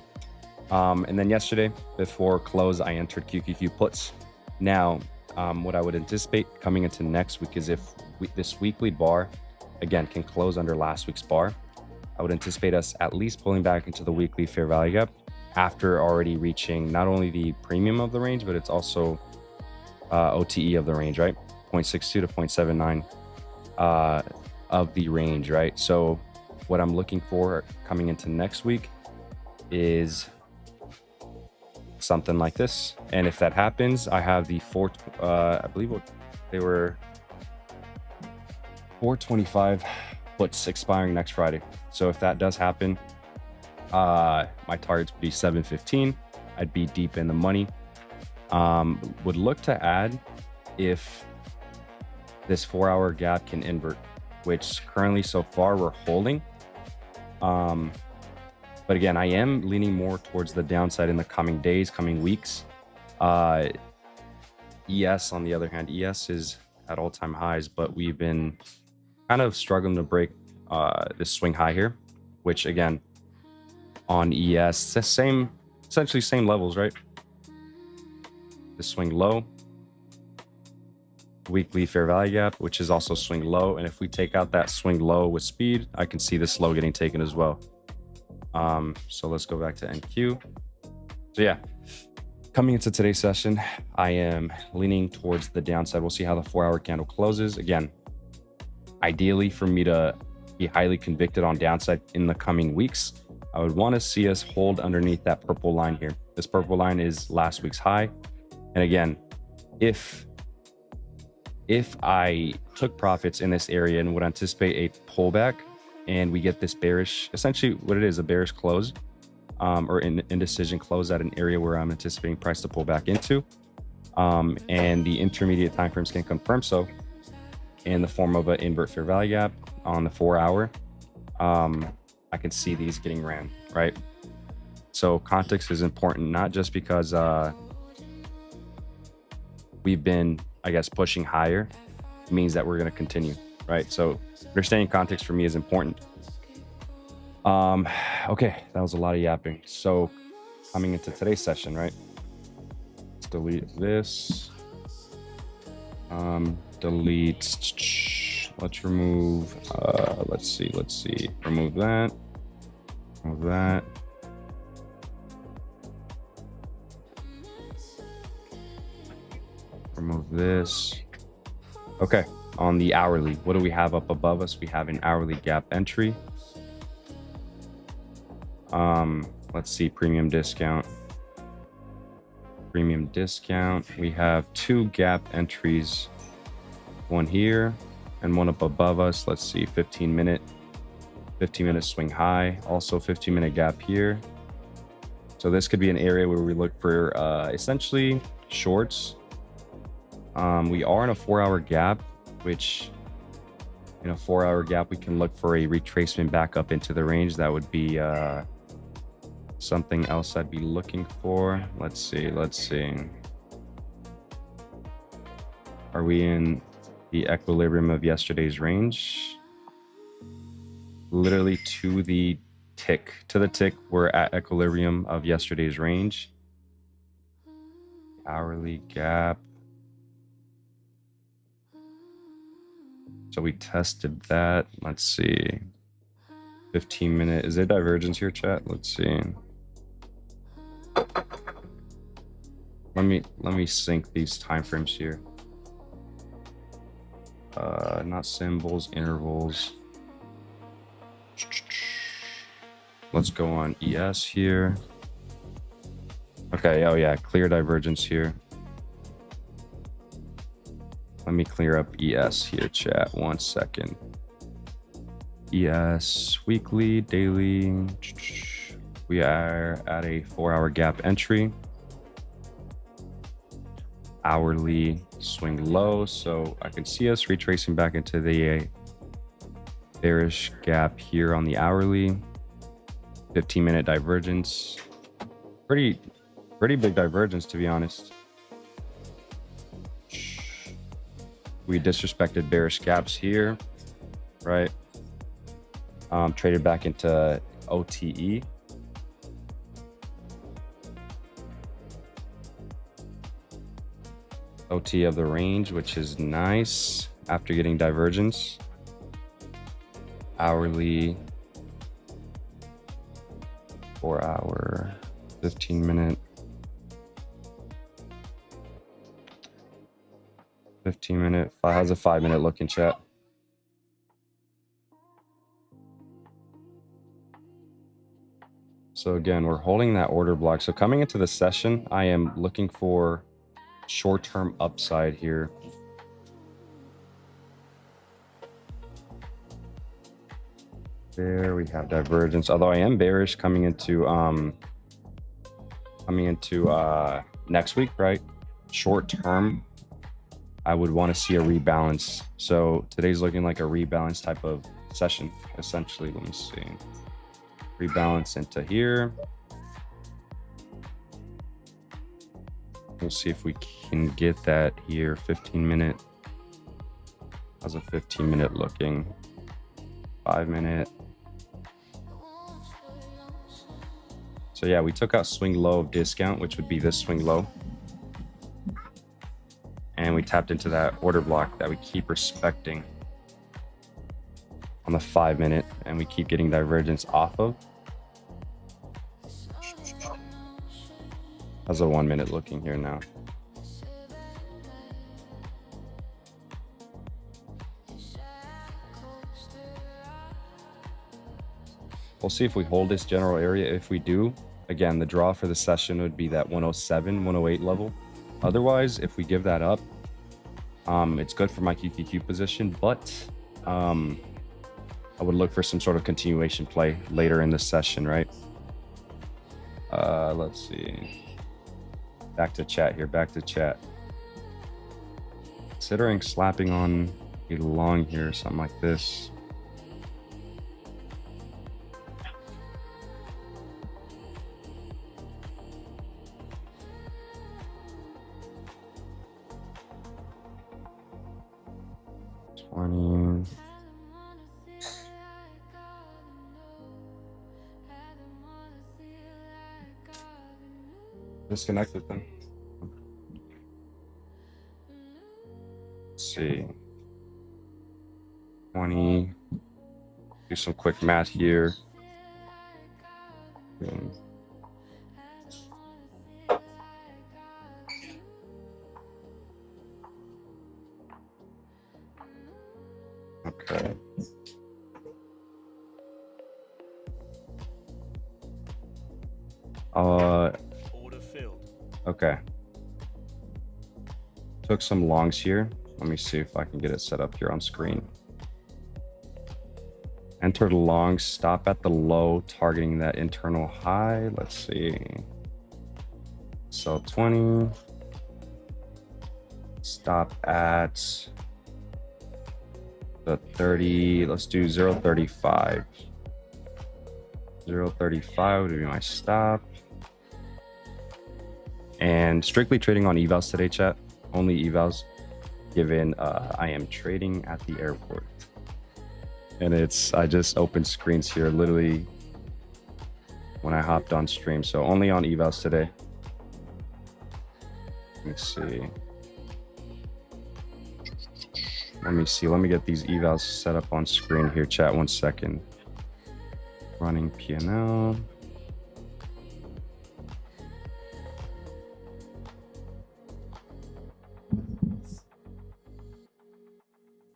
And then yesterday, before close, I entered QQQ puts. Now, what I would anticipate coming into next week is if this weekly bar, again, can close under last week's bar, I would anticipate us at least pulling back into the weekly fair value gap after already reaching not only the premium of the range, but it's also OTE of the range, right? 0.62 to 0.79 of the range, right? So what I'm looking for coming into next week is something like this. And if that happens, I have the I believe they were 425 puts expiring next Friday. So if that does happen, my targets would be 715. I'd be deep in the money. Would look to add if this 4-hour gap can invert, which currently so far we're holding. But again, I am leaning more towards the downside in the coming days, coming weeks. ES, on the other hand, ES is at all-time highs, but we've been kind of struggling to break this swing high here, which again, on ES, the same, essentially same levels, right? The swing low, weekly fair value gap, which is also swing low. And if we take out that swing low with speed, I can see this low getting taken as well. So let's go back to NQ. So yeah, coming into today's session, I am leaning towards the downside. We'll see how the 4-hour candle closes. Again, ideally for me to be highly convicted on downside in the coming weeks, I would want to see us hold underneath that purple line here. This purple line is last week's high. And again, if I took profits in this area and would anticipate a pullback and we get this bearish, essentially what it is, a bearish close, or indecision close at an area where I'm anticipating price to pull back into, and the intermediate timeframes can confirm so in the form of an invert fair value gap on the 4 hour. I can see these getting ran, right? So context is important, not just because we've been, I guess, pushing higher. It means that we're going to continue, right? So understanding context for me is important. Okay, that was a lot of yapping. So coming into today's session, right? Let's delete this. Delete. Let's remove. Let's see. Remove that. Remove that. Remove this. Okay, on the hourly, what do we have up above us? We have an hourly gap entry. Let's see, premium discount. Premium discount. We have 2 gap entries, one here and one up above us. Let's see, 15 minute swing high, also 15-minute gap here. So this could be an area where we look for essentially shorts. We are in a 4-hour gap, which in a 4-hour gap, we can look for a retracement back up into the range. That would be something else I'd be looking for. Let's see. Are we in the equilibrium of yesterday's range? Literally to the tick. We're at equilibrium of yesterday's range. Hourly gap. So we tested that. Let's see. 15-minute. Is there divergence here, chat? Let's see. Let me sync these timeframes here. Not symbols, intervals. Let's go on ES here. Okay, oh yeah, clear divergence here. Let me clear up ES here, chat. 1 second. ES weekly, daily. We are at a 4-hour gap entry. Hourly swing low, so I can see us retracing back into the bearish gap here on the hourly. 15-minute divergence. Pretty big divergence, to be honest. We disrespected bearish gaps here, right? Traded back into OTE. OT of the range, which is nice after getting divergence. Hourly, 4-hour, 15-minute. 15-minute. How's a 5-minute looking, chat? So again, we're holding that order block. So coming into the session, I am looking for short-term upside here. There we have divergence. Although I am bearish coming into next week, right? Short term, I would want to see a rebalance. So today's looking like a rebalance type of session, essentially. Let me see. Rebalance into here. We'll see if we can get that here. 15-minute. How's a 15-minute looking? 5-minute. So yeah, we took out swing low of discount, which would be this swing low. And we tapped into that order block that we keep respecting on the 5-minute, and we keep getting divergence off of. How's a 1-minute looking here now? We'll see if we hold this general area. If we do, again, the draw for the session would be that 107, 108 level. Otherwise, if we give that up, it's good for my QQQ position, but I would look for some sort of continuation play later in the session, right? Let's see. Back to chat here, back to chat. Considering slapping on a long here, something like this. Disconnected them. Let's see. 20. Do some quick math here. Okay. Order filled. Okay. Took some longs here. Let me see if I can get it set up here on screen. Entered long, stop at the low, targeting that internal high. Let's see. So 20. Stop at the 30. Let's do 0.35. 0.35 would be my stop. And strictly trading on evals today, chat. Only evals, given I am trading at the airport. And I just opened screens here literally when I hopped on stream. So only on evals today. Let me see. Let me get these evals set up on screen here, chat. 1 second. Running P&L.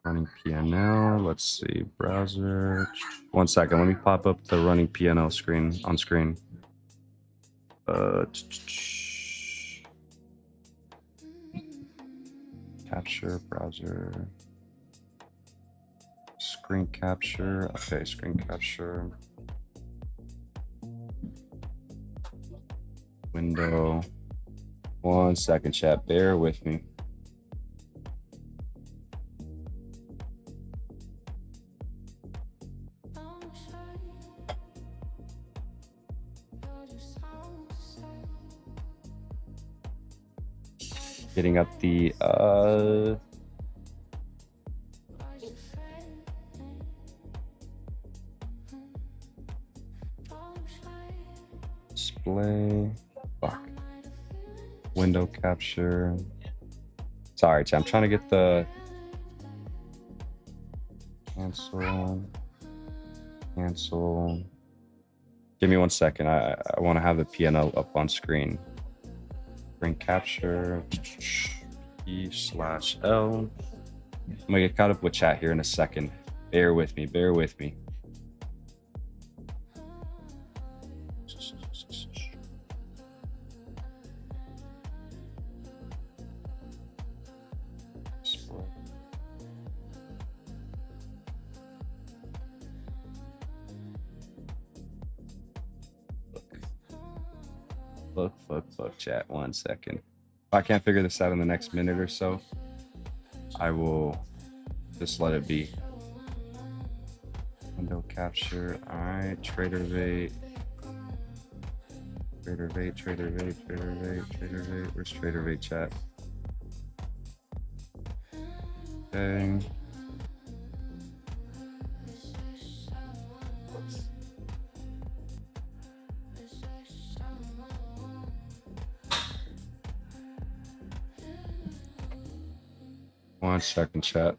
Running P&L. Let's see. Browser. 1 second. Let me pop up the running P&L screen on screen. Capture browser. Screen capture. Okay, screen capture. Window. 1 second, chat. Bear with me. Getting up the display. Fuck. Window capture. Sorry, chat. I'm trying to get the cancel. Give me 1 second. I want to have the P&L up on screen. Screen capture. E/L. I'm gonna get caught up with chat here in a second. Bear with me. Bear with me. Look, chat. 1 second. If I can't figure this out in the next minute or so, I will just let it be. Window capture. All right. Trader Vate. Where's Trader Vate chat? Okay. One second, chat.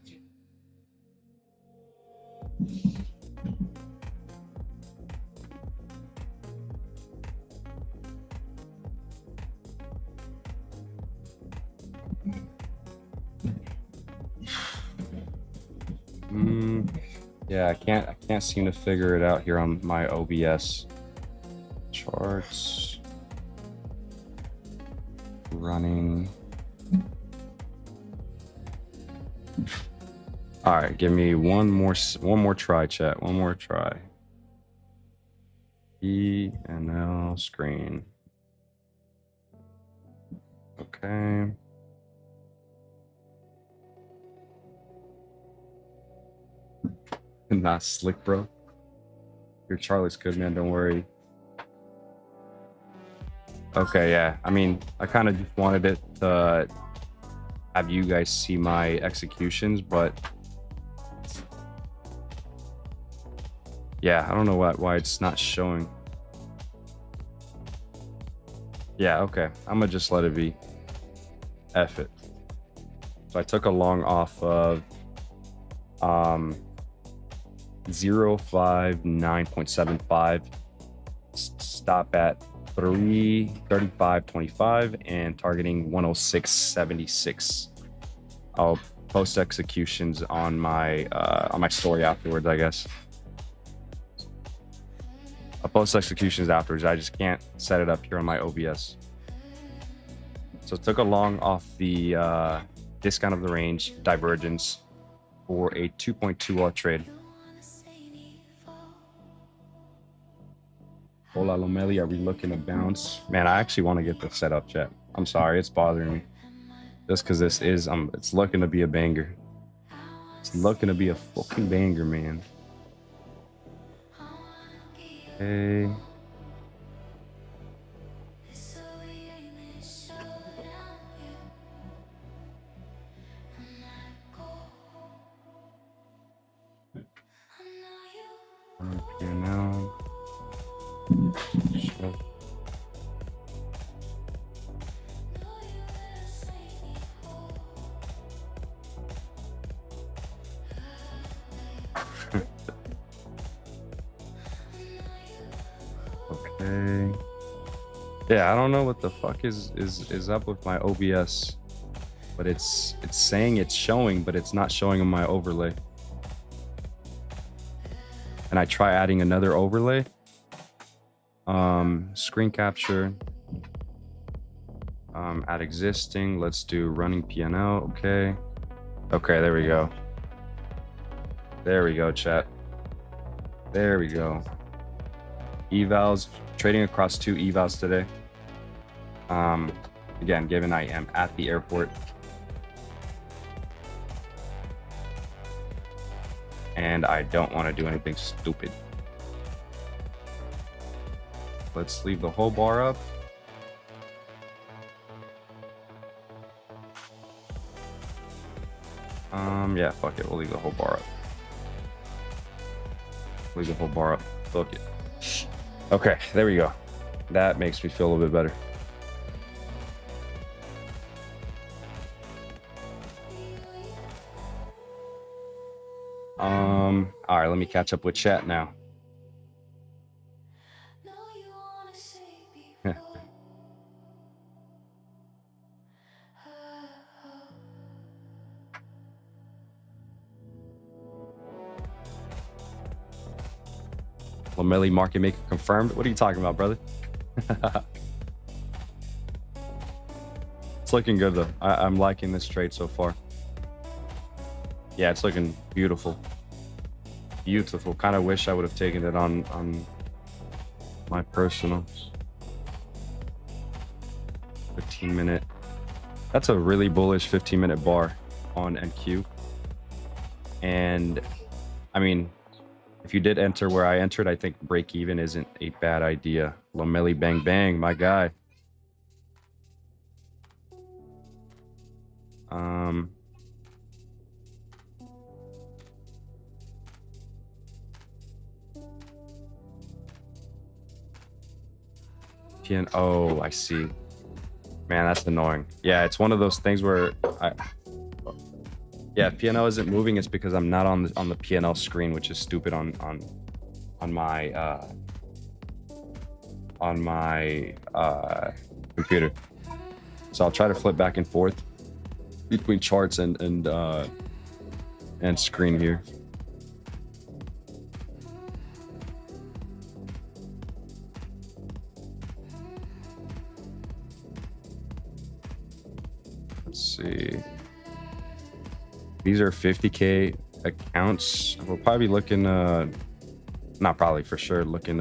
Yeah, I can't seem to figure it out here on my OBS charts. Running. All right, give me one more try, chat. One more try. E and L screen. Okay. Not slick, bro. Your Charlie's good, man. Don't worry. Okay, yeah. I mean, I kind of just wanted it to have you guys see my executions, but yeah, I don't know why it's not showing. Yeah, okay. I'm gonna just let it be. F it. So I took a long off of 059.75. Stop at 335.25 and targeting 106.76. I'll post executions on my story afterwards, I guess. I'll post executions afterwards. I just can't set it up here on my OBS. So took a long off the discount of the range divergence for a 2.2R trade. Hola, Lomeli, are we looking to bounce? Man, I actually want to get this set up, chat. I'm sorry, it's bothering me. Just because this is, it's looking to be a banger. It's looking to be a fucking banger, man. Okay. Okay, now. Sure. Okay. Yeah, I don't know what the fuck is up with my OBS, but it's saying it's showing, but it's not showing on my overlay. And I try adding another overlay. Screen capture. Add existing. Let's do running PNL. Okay. Okay, there we go. There we go, chat. There we go. Evals, trading across 2 evals today. Again, given I am at the airport. And I don't want to do anything stupid. Let's leave the whole bar up. Yeah, fuck it. We'll leave the whole bar up. Leave the whole bar up. Fuck it. Okay, there we go. That makes me feel a little bit better. All right, let me catch up with chat now. Lomeli market maker confirmed. What are you talking about, brother? It's looking good though. I'm liking this trade so far. Yeah, it's looking beautiful. Beautiful. Kind of wish I would have taken it on my personal 15-minute. That's a really bullish 15-minute bar on NQ. And I mean, if you did enter where I entered, I think break even isn't a bad idea. Lomeli bang bang, my guy. Oh, I see. Man, that's annoying. Yeah, it's one of those things where yeah, if PNL isn't moving, it's because I'm not on the PNL screen, which is stupid on my computer. So I'll try to flip back and forth between charts and screen here. Let's see. These are 50K accounts, we'll probably be looking, not probably, for sure, looking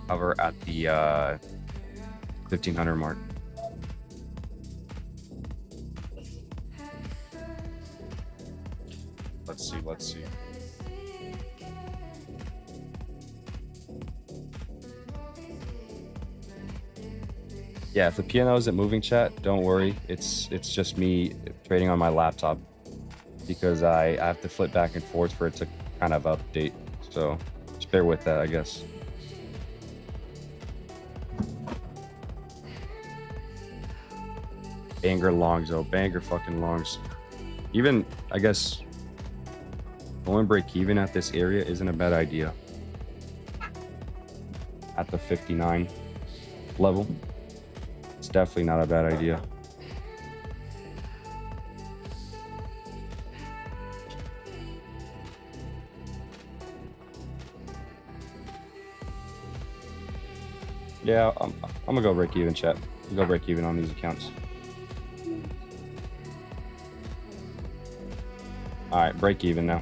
hover at the 1500 mark. Let's see. Yeah, if the piano isn't moving, chat, don't worry. It's just me trading on my laptop because I have to flip back and forth for it to kind of update. So just bear with that, I guess. Banger longs, though. Banger fucking longs. Even, I guess, going break even at this area isn't a bad idea. At the 59 level, it's definitely not a bad idea. Yeah, I'm gonna go break even, chat. Go break even on these accounts. All right, break even now.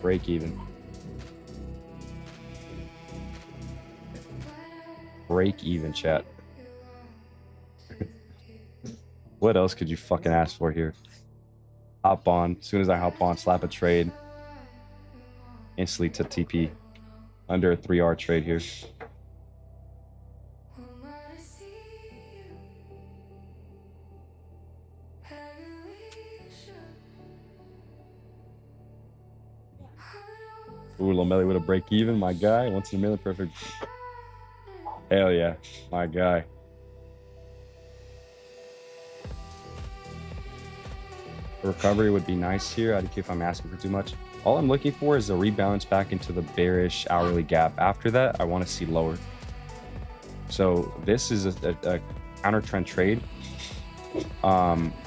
Break even. Break even, chat. What else could you fucking ask for here? Hop on. As soon as I hop on, slap a trade. Instantly to TP. Under a 3R trade here. Ooh, Lomeli with a break even, my guy. Once in a million, perfect. Hell yeah, my guy. A recovery would be nice here. I don't care if I'm asking for too much. All I'm looking for is a rebalance back into the bearish hourly gap. After that, I want to see lower. So this is a counter trend trade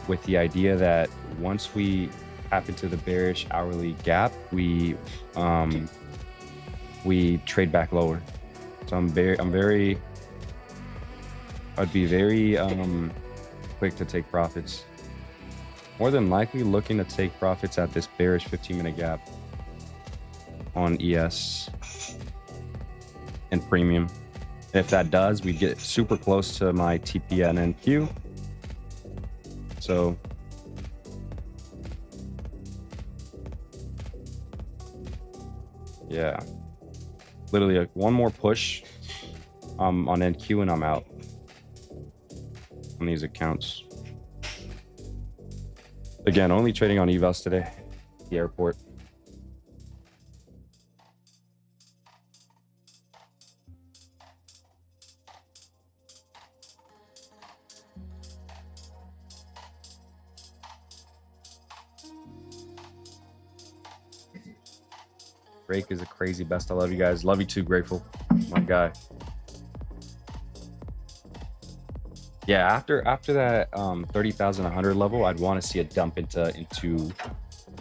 with the idea that once we tap into the bearish hourly gap, we trade back lower. So I'd be very quick to take profits. More than likely looking to take profits at this bearish 15-minute gap on ES and premium. If that does, we get super close to my TP and NQ. So yeah, literally like one more push on NQ and I'm out on these accounts. Again, only trading on evals today. The airport. Drake is a crazy best. I love you guys. Love you too, Grateful. My guy. Yeah, after that 30,100 level, I'd want to see a dump into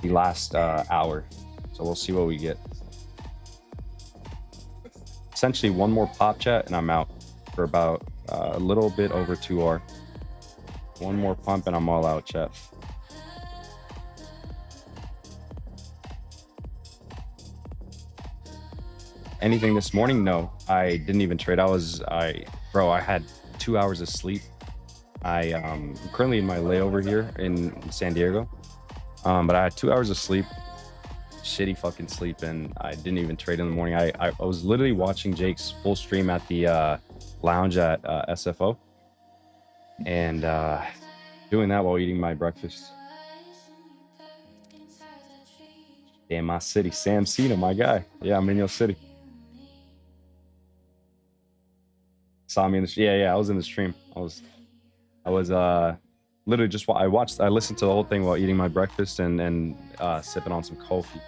the last hour. So we'll see what we get. Essentially one more pop chat and I'm out for about a little bit over 2R. One more pump and I'm all out, chat. Anything this morning? No, I didn't even trade. I had 2 hours of sleep. I'm currently in my layover here in San Diego, but I had 2 hours of sleep, shitty fucking sleep, and I didn't even trade in the morning. I was literally watching Jake's full stream at the lounge at SFO, and doing that while eating my breakfast. Damn, my city, Sam Cena, my guy. Yeah, I'm in your city. Saw me in the yeah, I was in the stream. I was literally just I listened to the whole thing while eating my breakfast and sipping on some coffee.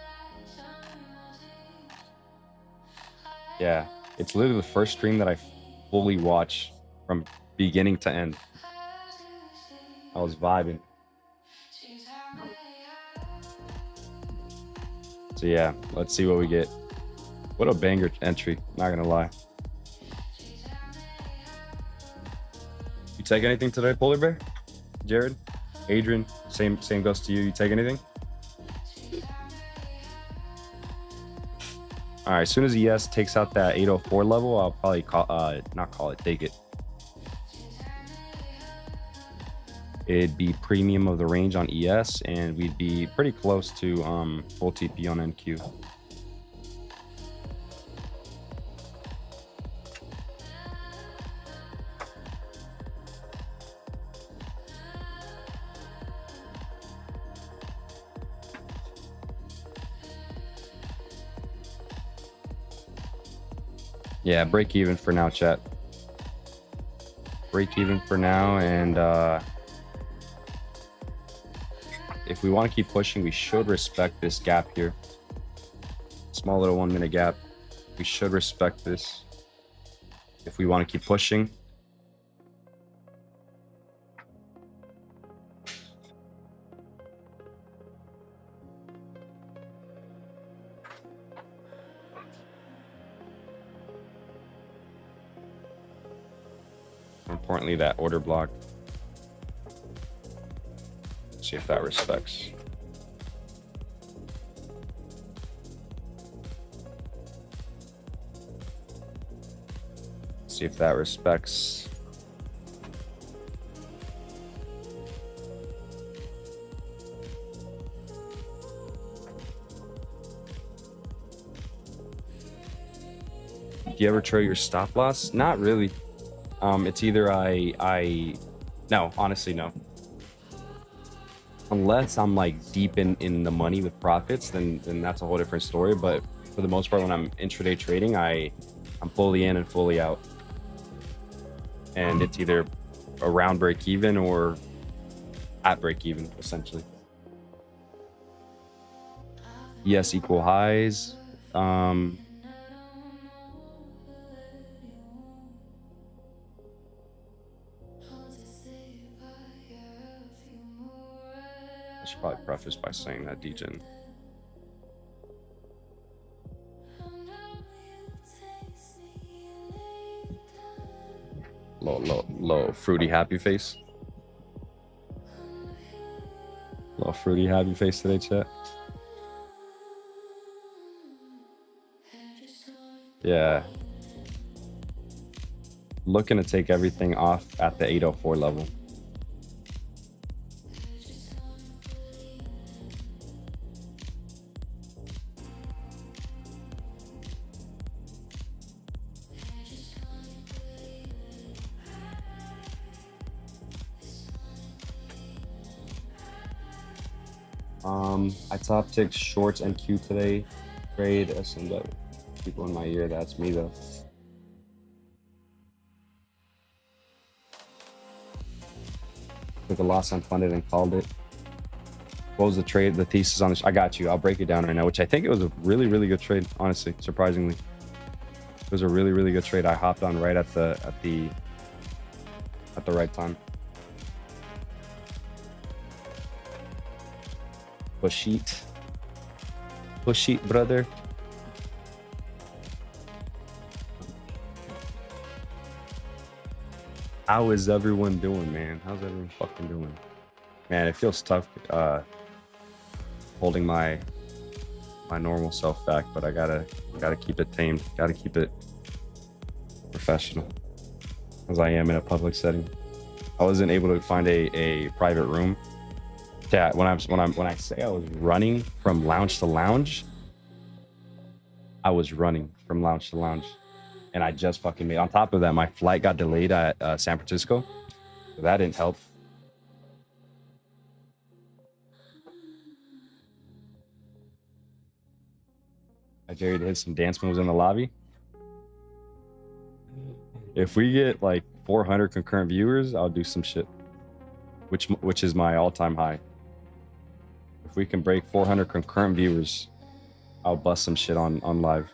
Yeah, it's literally the first stream that I fully watch from beginning to end. I was vibing. So yeah, let's see what we get. What a banger entry, not gonna lie. You take anything today, Polar Bear? Jared? Adrian, same goes to you. You take anything? All right, as soon as ES takes out that 804 level, I'll probably take it. It'd be premium of the range on ES, and we'd be pretty close to full TP on NQ. Yeah, break even for now, chat. Break even for now, and if we want to keep pushing, we should respect this gap here. Small little 1 minute gap. We should respect this if we want to keep pushing. More importantly, that order block. See if that respects. See if that respects. Do you ever trade your stop loss? Not really. It's either no, honestly, no. Unless I'm like deep in the money with profits, then that's a whole different story. But for the most part, when I'm intraday trading, I'm fully in and fully out. And it's either around break even or at break even, essentially. Yes, equal highs. I should probably preface by saying that DGen. Low fruity happy face. Little fruity happy face today, chat. Yeah. Looking to take everything off at the 804 level. I top tick shorts and Q today. Trade SMW. People in my ear, that's me though. Took a loss unfunded and called it. What was the trade, the thesis on this? I got you. I'll break it down right now, which I think it was a really, really good trade, honestly, surprisingly. It was a really, really good trade. I hopped on right at the right time. Push sheet, brother. How is everyone doing, man? How's everyone fucking doing? Man, it feels tough holding my normal self back, but I gotta keep it tamed. Gotta keep it professional, as I am in a public setting. I wasn't able to find a private room. Yeah, when I say I was running from lounge to lounge, I was running from lounge to lounge, and I just fucking made. On top of that, my flight got delayed at San Francisco, so that didn't help. I dare you to hit some dance moves in the lobby. If we get like 400 concurrent viewers, I'll do some shit, which is my all-time high. If we can break 400 concurrent viewers, I'll bust some shit on live.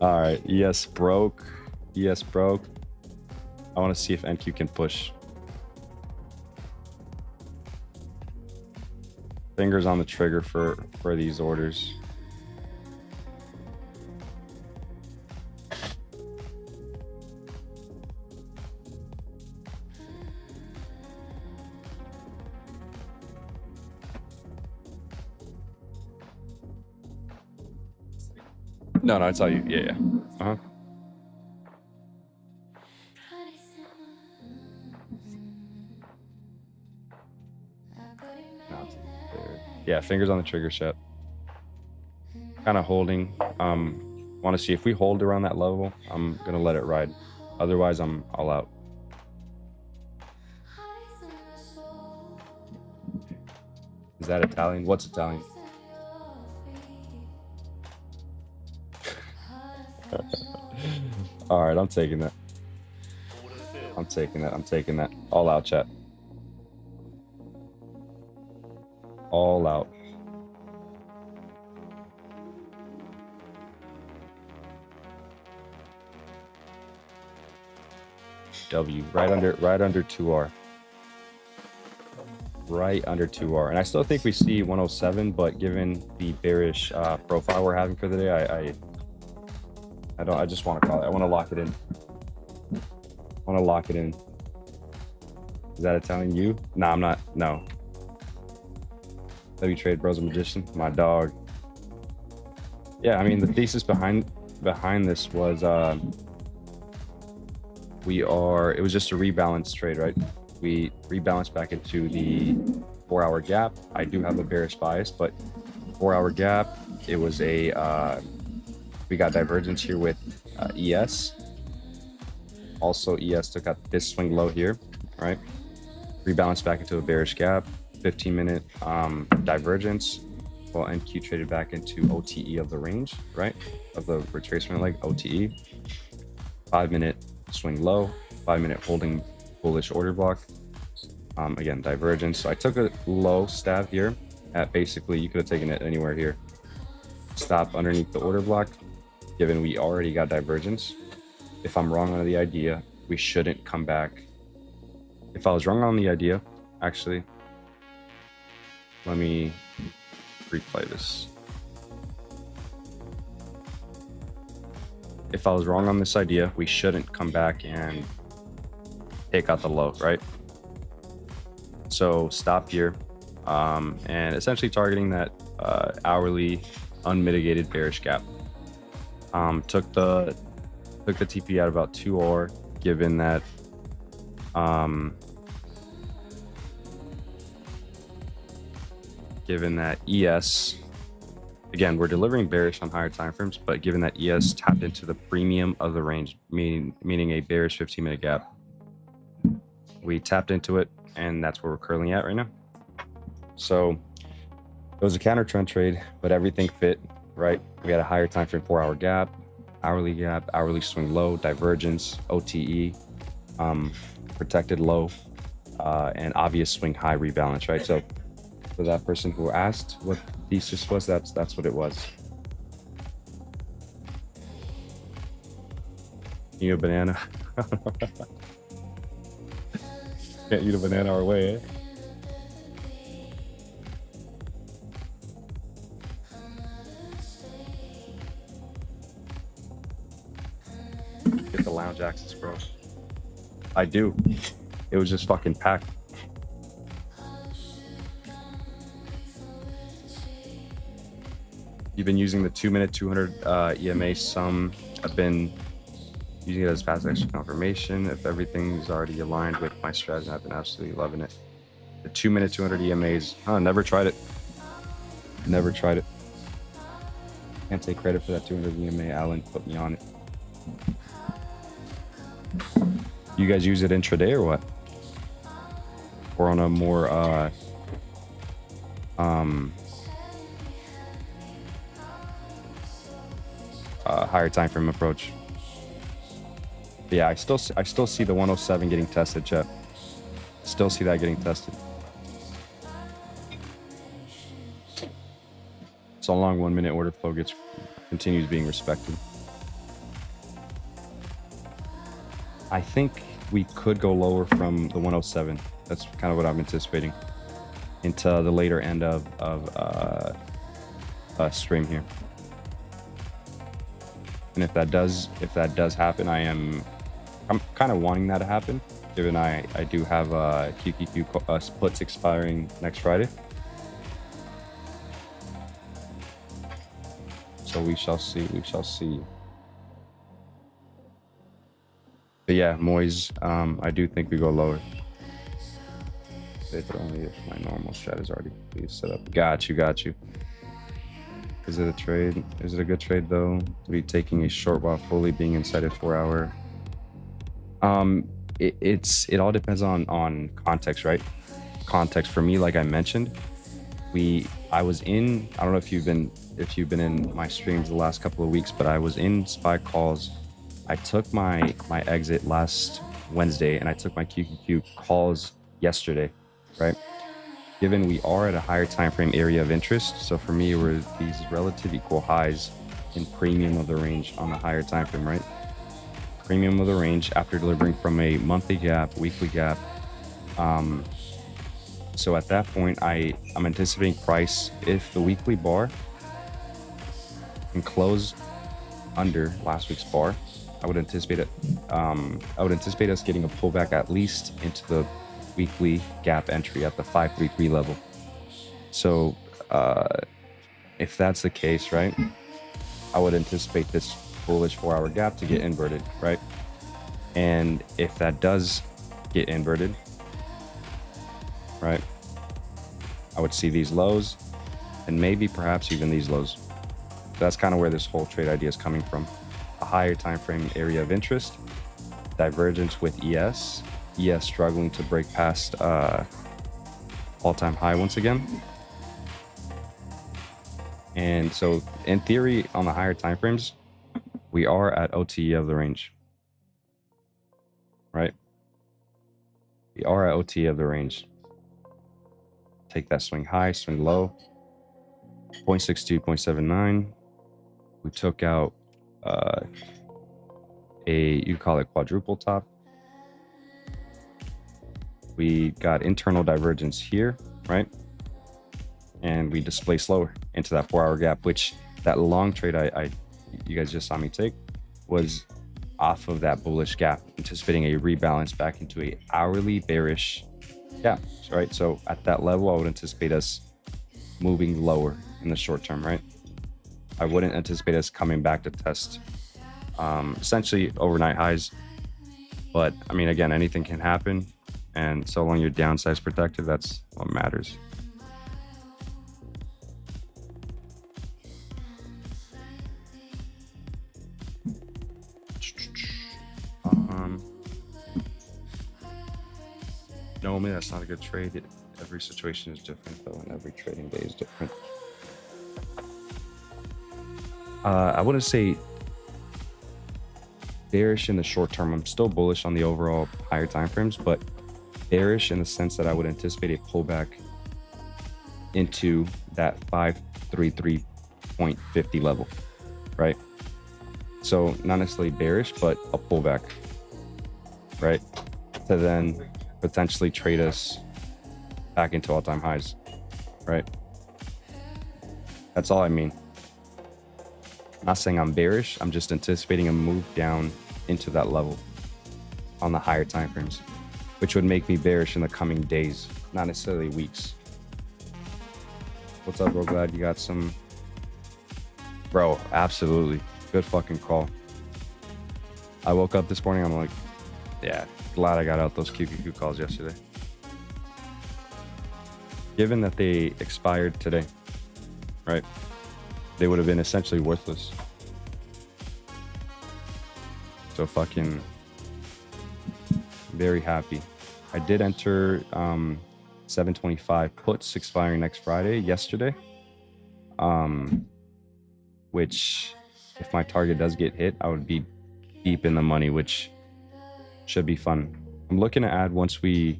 All right, ES broke. ES broke. I want to see if NQ can push. Fingers on the trigger for these orders. No, I saw you. Yeah, yeah. Uh-huh. No, it's there. Yeah, fingers on the trigger, Shep. Kind of holding. Want to see if we hold around that level, I'm going to let it ride. Otherwise, I'm all out. Is that Italian? What's Italian? All right, I'm taking that. Order filled. I'm taking that. I'm taking that. All out, chat. All out. W, right under 2R. Right under 2R. And I still think we see 107, but given the bearish profile we're having for the day, I just want to call it. I want to lock it in. I want to lock it in. Is that Italian you? No, I'm not. No. W Trade Bros a magician. My dog. Yeah, I mean the thesis behind this was it was just a rebalance trade, right? We rebalanced back into the 4-hour gap. I do have a bearish bias, but 4-hour gap, it was we got divergence here with ES. Also, ES took out this swing low here, right? Rebalanced back into a bearish gap, 15-minute divergence. Well, NQ traded back into OTE of the range, right? Of the retracement leg, OTE. 5-minute swing low, 5-minute holding bullish order block. Again, divergence. So I took a low stab here at basically, you could have taken it anywhere here. Stop underneath the order block, given we already got divergence. If I'm wrong on the idea, we shouldn't come back. If I was wrong on the idea, actually, let me replay this. If I was wrong on this idea, we shouldn't come back and take out the low, right? So stop here, and essentially targeting that hourly unmitigated bearish gap. Took the TP at about 2R, given that ES, again, we're delivering bearish on higher time frames, but given that ES tapped into the premium of the range, meaning a bearish 15-minute gap, we tapped into it, and that's where we're curling at right now. So it was a counter trend trade, but everything fit, right? We had a higher time frame 4-hour gap, hourly swing low, divergence, OTE, protected low, and obvious swing high rebalance, right? So for that person who asked what thesis was, that's what it was. Eat a banana. Can't eat a banana our way, eh? Get the lounge access, bro. I do. It was just fucking packed. You've been using the 2-minute 200 EMA sum. I've been using it as fast extra confirmation. If everything's already aligned with my strategy, I've been absolutely loving it. The 2-minute 200 EMAs. Never tried it. Never tried it. Can't take credit for that 200 EMA. Alan put me on it. You guys use it intraday or what? Or on a more higher time frame approach? Yeah, I still see the 107 getting tested, Chet. Still see that getting tested. So long 1-minute order flow continues being respected. I think we could go lower from the 107. That's kind of what I'm anticipating into the later end of stream here. And if that does happen, I'm kind of wanting that to happen, given I do have QQQ splits expiring next Friday. So we shall see. We shall see. But yeah, Moyes, I do think we go lower. But only if my normal strat is already set up. Got you, got you. Is it a trade? Is it a good trade though? To be taking a short while fully being inside a 4 hour. It all depends on context, right? Context for me, like I mentioned, I was in, I don't know if you've been in my streams the last couple of weeks, but I was in SPY calls. I took my exit last Wednesday and I took my QQQ calls yesterday, right? Given we are at a higher time frame area of interest, so for me were these relative equal highs in premium of the range on the higher time frame, right? Premium of the range after delivering from a monthly gap, weekly gap. So at that point, I'm anticipating price, if the weekly bar can close under last week's bar, I would anticipate us getting a pullback at least into the weekly gap entry at the 533 level. So if that's the case, right, I would anticipate this bullish 4 hour gap to get inverted, right? And if that does get inverted, right, I would see these lows and maybe perhaps even these lows. That's kind of where this whole trade idea is coming from. A higher time frame area of interest, divergence with ES struggling to break past all-time high once again. And so in theory, on the higher time frames, we are at OTE of the range, right? We are at OTE of the range. Take that swing high, swing low, 0.62, 0.79. We took out you call it quadruple top. We got internal divergence here, right? And we displaced lower into that 4 hour gap, which that long trade you guys just saw me take was off of that bullish gap, anticipating a rebalance back into a hourly bearish gap, right? So at that level, I would anticipate us moving lower in the short term, right? I wouldn't anticipate us coming back to test essentially overnight highs. But I mean, again, anything can happen. And so long your downside's protected, that's what matters. Normally, that's not a good trade. Every situation is different, though, and every trading day is different. I wouldn't say bearish in the short term. I'm still bullish on the overall higher time frames, but bearish in the sense that I would anticipate a pullback into that 533.50 level, right? So not necessarily bearish, but a pullback, right? To then potentially trade us back into all-time highs, right? That's all I mean. I'm not saying I'm bearish. I'm just anticipating a move down into that level on the higher time frames, which would make me bearish in the coming days, not necessarily weeks. What's up, bro? Glad you got some. Bro, absolutely. Good fucking call. I woke up this morning, I'm like, yeah, glad I got out those QQQ calls yesterday. Given that they expired today, right? They would have been essentially worthless. So fucking very happy. I did enter 725 puts expiring next Friday yesterday. Which if my target does get hit, I would be deep in the money, which should be fun. I'm looking to add once the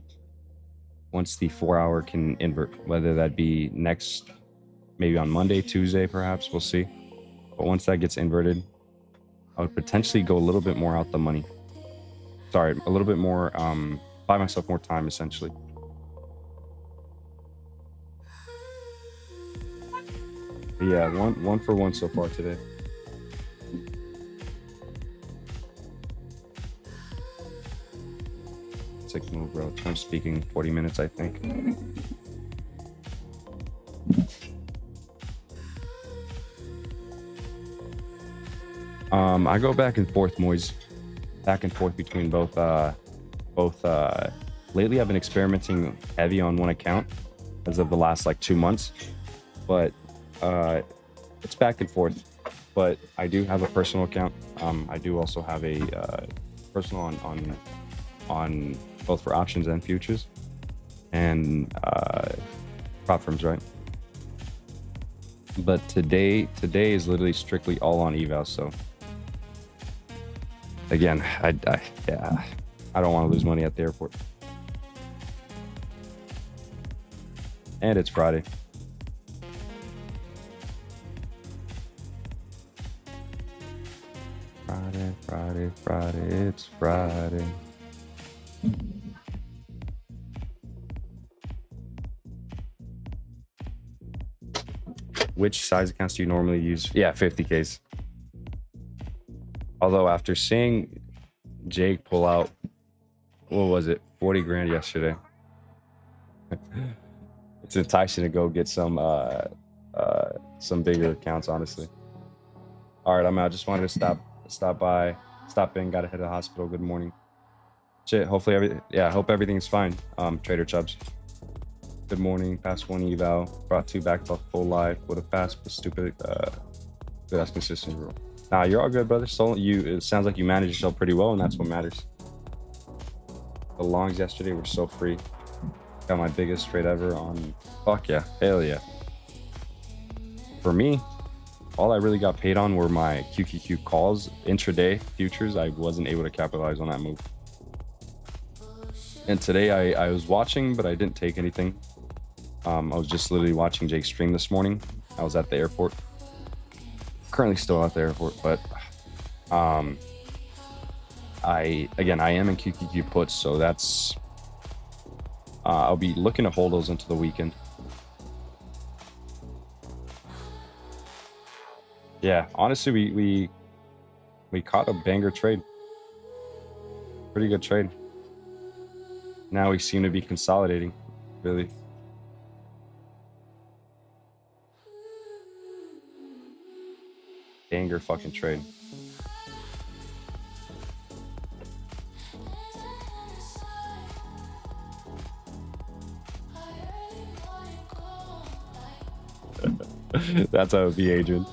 4 hour can invert, whether that be next, maybe on Monday, Tuesday, perhaps, we'll see. But once that gets inverted, I would potentially go a little bit more out the money. Sorry, a little bit more, buy myself more time, essentially. But yeah, one for one so far today. Sick move, bro. Time speaking 40 minutes, I think. I go back and forth, Moise. Back and forth between both. Lately, I've been experimenting heavy on one account as of the last like 2 months, but it's back and forth. But I do have a personal account. I do also have a personal on both for options and futures, and prop firms, right? But today is literally strictly all on eval. So again, I don't want to lose money at the airport. And it's Friday. Friday, it's Friday. Which size accounts do you normally use? Yeah, 50Ks. Although after seeing Jake pull out, what was it, 40 grand yesterday, it's enticing to go get some bigger accounts, honestly. All right, I'm out. Just wanted to stop in. Got to head to the hospital. Good morning. Shit. Hopefully I hope everything's fine. Trader Chubbs. Good morning. Pass 1 eval. Brought 2 back to full life. Would have passed the stupid good ass consistent rule. Nah, you're all good, brother. So it sounds like you managed yourself pretty well, and that's what matters. The longs yesterday were so free. Got my biggest trade ever on. Fuck yeah. Hell yeah. For me, all I really got paid on were my QQQ calls. Intraday futures, I wasn't able to capitalize on that move. And today I was watching, but I didn't take anything. I was just literally watching Jake stream this morning. I was at the airport. Currently still at the airport, but I am in QQQ puts, so that's I'll be looking to hold those into the weekend. Yeah, honestly, we caught a banger trade. Pretty good trade. Now we seem to be consolidating, really. Banger fucking trade. That's how it would be, Adrian.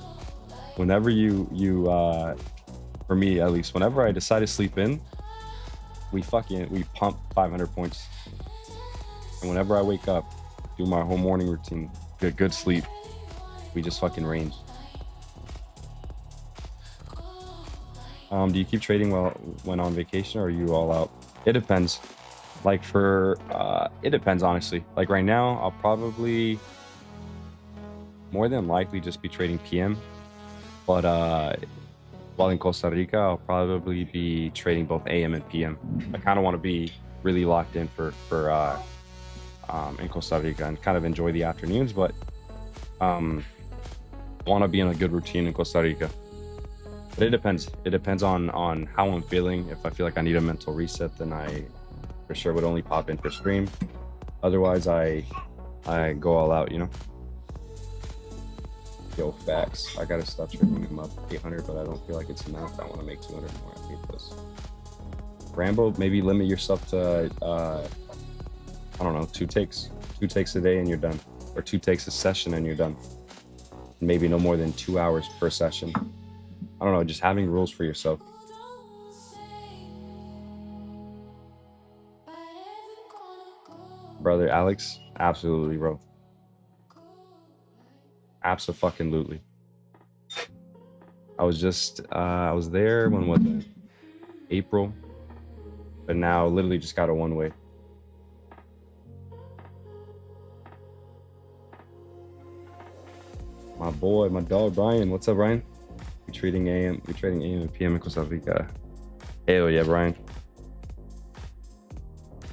Whenever you for me at least, whenever I decide to sleep in, we pump 500 points. And whenever I wake up, do my whole morning routine, get good sleep, we just fucking range. Do you keep trading when on vacation, or are you all out? It depends. Like it depends, honestly. Like right now, I'll probably more than likely just be trading PM. But while in Costa Rica, I'll probably be trading both AM and PM. I kind of want to be really locked in for in Costa Rica and kind of enjoy the afternoons, but want to be in a good routine in Costa Rica. But it depends. It depends on how I'm feeling. If I feel like I need a mental reset, then I for sure would only pop in for stream. Otherwise, I go all out, you know. Yo, facts. I gotta stop trading them up 800, but I don't feel like it's enough. I want to make 200 more. I hate this. Rambo, maybe limit yourself to I don't know, 2 takes a day and you're done, or 2 takes a session and you're done. Maybe no more than 2 hours per session. I don't know, just having rules for yourself. Brother Alex, absolutely, bro. Abso-fucking-lutely. I was there when was it? April, but now literally just got a one-way. My boy, my dog Brian. What's up, Brian? We trading AM and PM in Costa Rica. Hell yeah, Brian.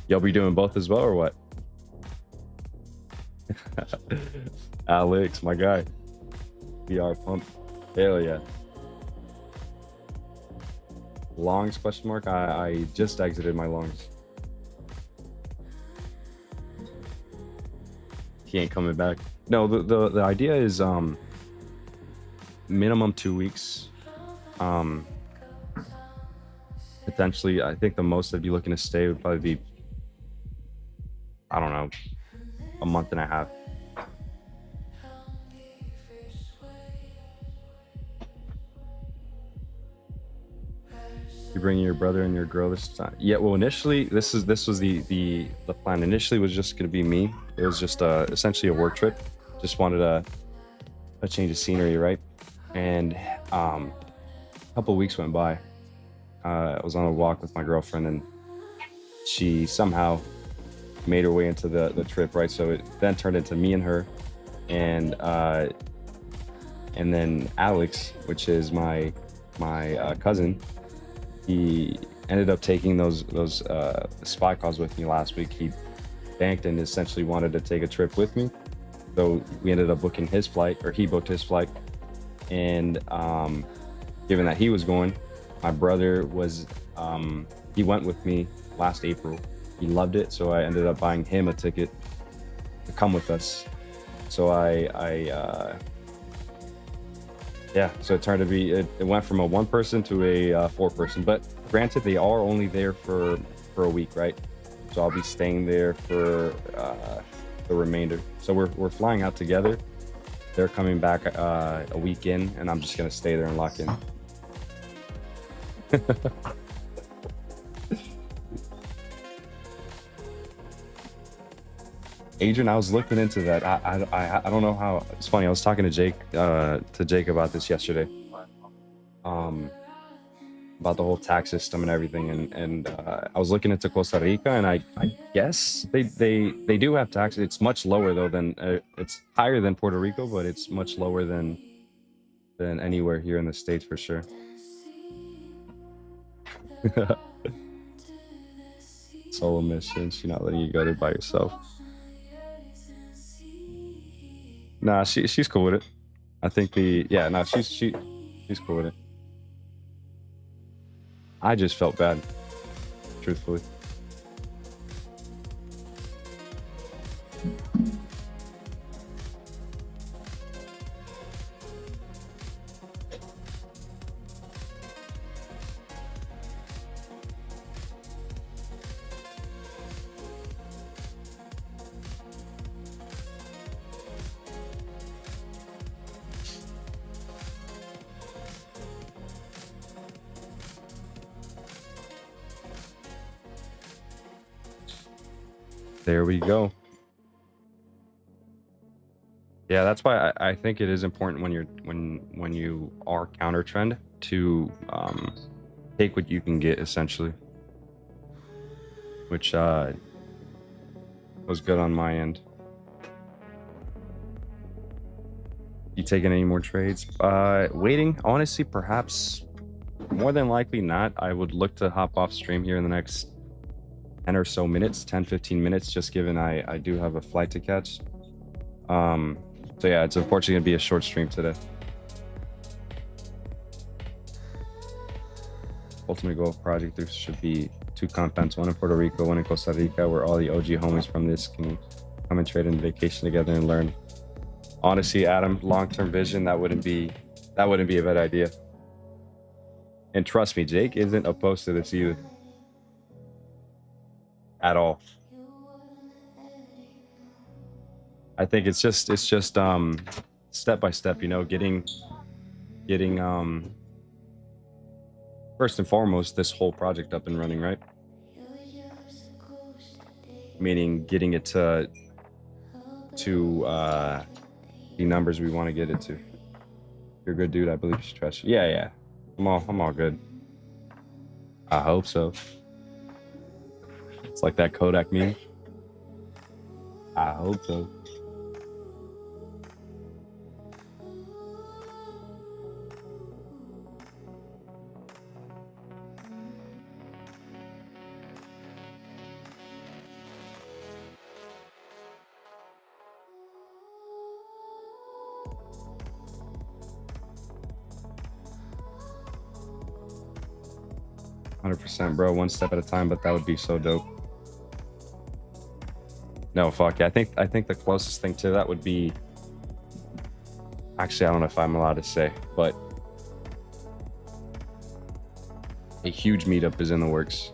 Y'all be doing both as well, or what? Alex, my guy. VR pump. Hell yeah. Longs question mark? I just exited my longs. He ain't coming back. No, the idea is minimum 2 weeks Potentially, I think the most I'd be looking to stay would probably be, I don't know, a month and a half. You bringing your brother and your girl this time? Yeah. Well, initially, this was the plan. Initially, was just going to be me. It was just essentially a work trip. Just wanted a change of scenery, right? And a couple of weeks went by. I was on a walk with my girlfriend, and she somehow made her way into the trip, right? So it then turned into me and her, and then Alex, which is my cousin. He ended up taking those spy calls with me last week. He banked and essentially wanted to take a trip with me. So we ended up booking his flight, or he booked his flight. And given that he was going, my brother was, he went with me last April. He loved it. So I ended up buying him a ticket to come with us. So yeah, so it turned to be, it went from a 1 person to a 4 person, but granted they are only there for a week, right? So I'll be staying there for the remainder. So we're flying out together. They're coming back a week in, and I'm just gonna stay there and lock in. Adrian, I was looking into that. I don't know how. It's funny. I was talking to Jake about this yesterday, about the whole tax system and everything, and I was looking into Costa Rica, and I guess they do have taxes. It's much lower though than it's higher than Puerto Rico, but it's much lower than anywhere here in the States for sure. Solo mission. She's not letting you go there by yourself. Nah, she's cool with it. I think she's cool with it. I just felt bad, truthfully. There we go. Yeah, that's why I think it is important when you are counter trend to take what you can get, essentially, which was good on my end. You taking any more trades? Waiting, honestly, perhaps more than likely not. I would look to hop off stream here in the next 10 or so minutes, 10-15 minutes, just given I do have a flight to catch. So yeah, it's unfortunately gonna be a short stream today. Ultimate goal of project, there should be 2 compounds, one in Puerto Rico, one in Costa Rica, where all the OG homies from this can come and trade and vacation together and learn. Honestly, Adam, long-term vision, that wouldn't be a bad idea. And trust me, Jake isn't opposed to this either. At all. I think it's just step by step, you know, getting first and foremost this whole project up and running, right? Meaning getting it to the numbers we want to get it to. You're a good dude, I believe you should trust you. Yeah. I'm all good. I hope so. It's like that Kodak meme. I hope so. %, bro. One step at a time, but that would be so dope. No, fuck yeah. I think the closest thing to that would be, actually, I don't know if I'm allowed to say, but A huge meetup is in the works.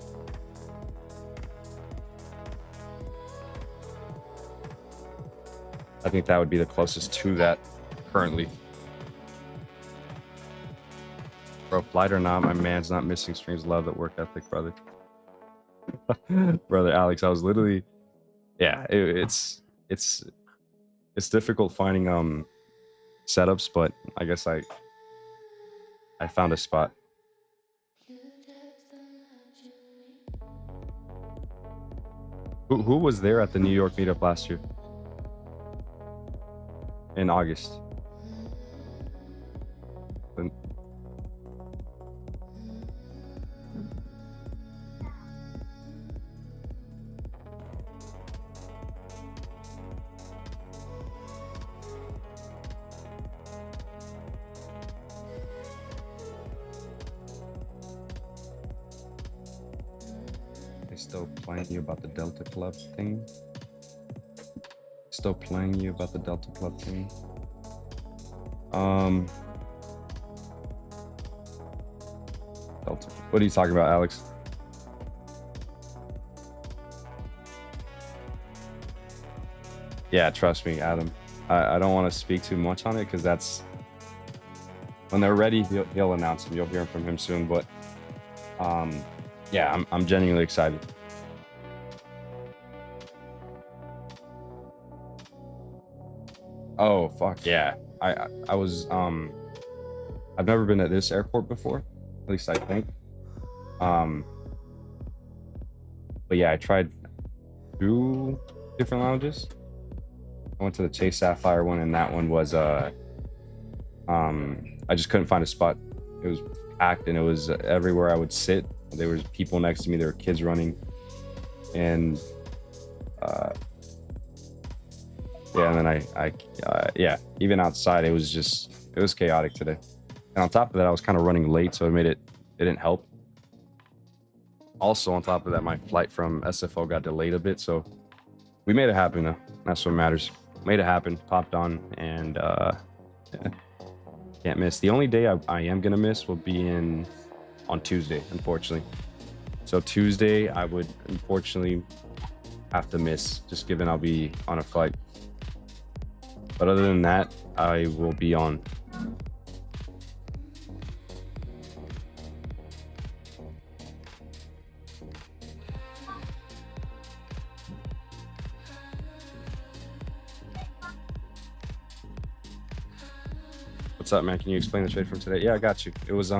I think that would be the closest to that currently. Bro, flight or not, my man's not missing streams. Love that work ethic, brother. Brother Alex, I was literally, yeah, it's difficult finding setups, but I guess I found a spot. Who was there at the New York meetup last year? In August. Still playing you about the Delta Club thing? Still playing you about the Delta Club thing? Delta. What are you talking about, Alex? Yeah, trust me, Adam. I don't want to speak too much on it because that's when they're ready. He'll announce them. You'll hear from him soon. But yeah, I'm genuinely excited. Oh fuck yeah! I was I've never been at this airport before, at least I think. But yeah, I tried 2 different lounges. I went to the Chase Sapphire one, and that one was I just couldn't find a spot. It was packed, and it was everywhere I would sit. There was people next to me. There were kids running, and yeah, and then yeah, even outside it was chaotic today. And on top of that, I was kind of running late, so it didn't help. Also, on top of that, my flight from SFO got delayed a bit, so we made it happen though. That's what matters. Made it happen, popped on, and yeah, can't miss. The only day I am gonna miss will be on Tuesday, unfortunately. So Tuesday I would unfortunately have to miss, just given I'll be on a flight. But other than that, I will be on. What's up, man? Can you explain the trade from today? Yeah, I got you. It was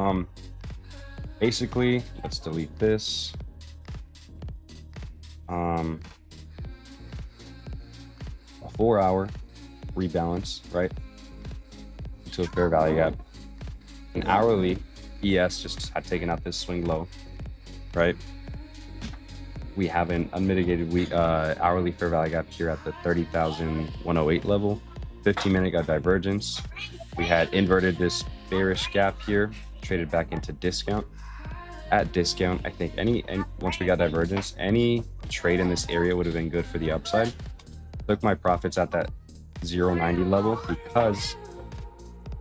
basically, let's delete this. A 4-hour rebalance, right, to a fair value gap. An hourly ES just had taken out this swing low, right? We have an unmitigated hourly fair value gap here at the 30,108 level. 15-minute got divergence. We had inverted this bearish gap here, traded back into discount. At discount, I think once we got divergence, any trade in this area would have been good for the upside. Took my profits at that 0.90 level because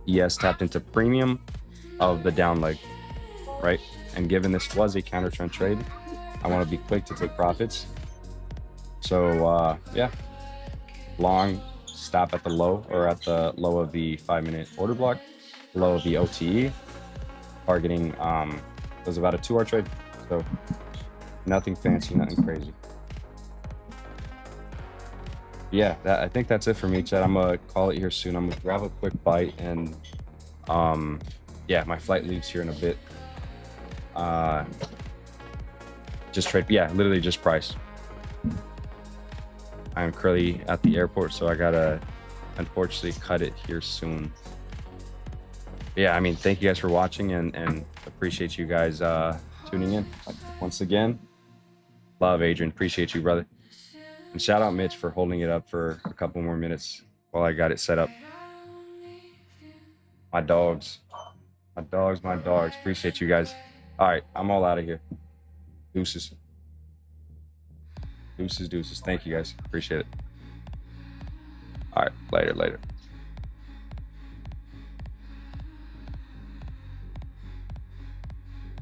ES tapped into premium of the down leg, right? And given this was a counter trend trade, I want to be quick to take profits. So yeah, long stop at the low, or at the low of the 5-minute order block, low of the OTE, targeting it was about a 2-hour trade, so nothing fancy, nothing crazy. Yeah, I think that's it for me, Chad. I'm gonna call it here soon. I'm gonna grab a quick bite, and yeah, my flight leaves here in a bit. Just trade, yeah, literally just price. I'm currently at the airport, so I gotta unfortunately cut it here soon. Yeah, I mean, thank you guys for watching, and appreciate you guys tuning in once again. Love, Adrian. Appreciate you, brother. And shout out Mitch for holding it up for a couple more minutes while I got it set up. My dogs. Appreciate you guys. All right, I'm all out of here. Deuces. Thank you guys. Appreciate it. All right, later.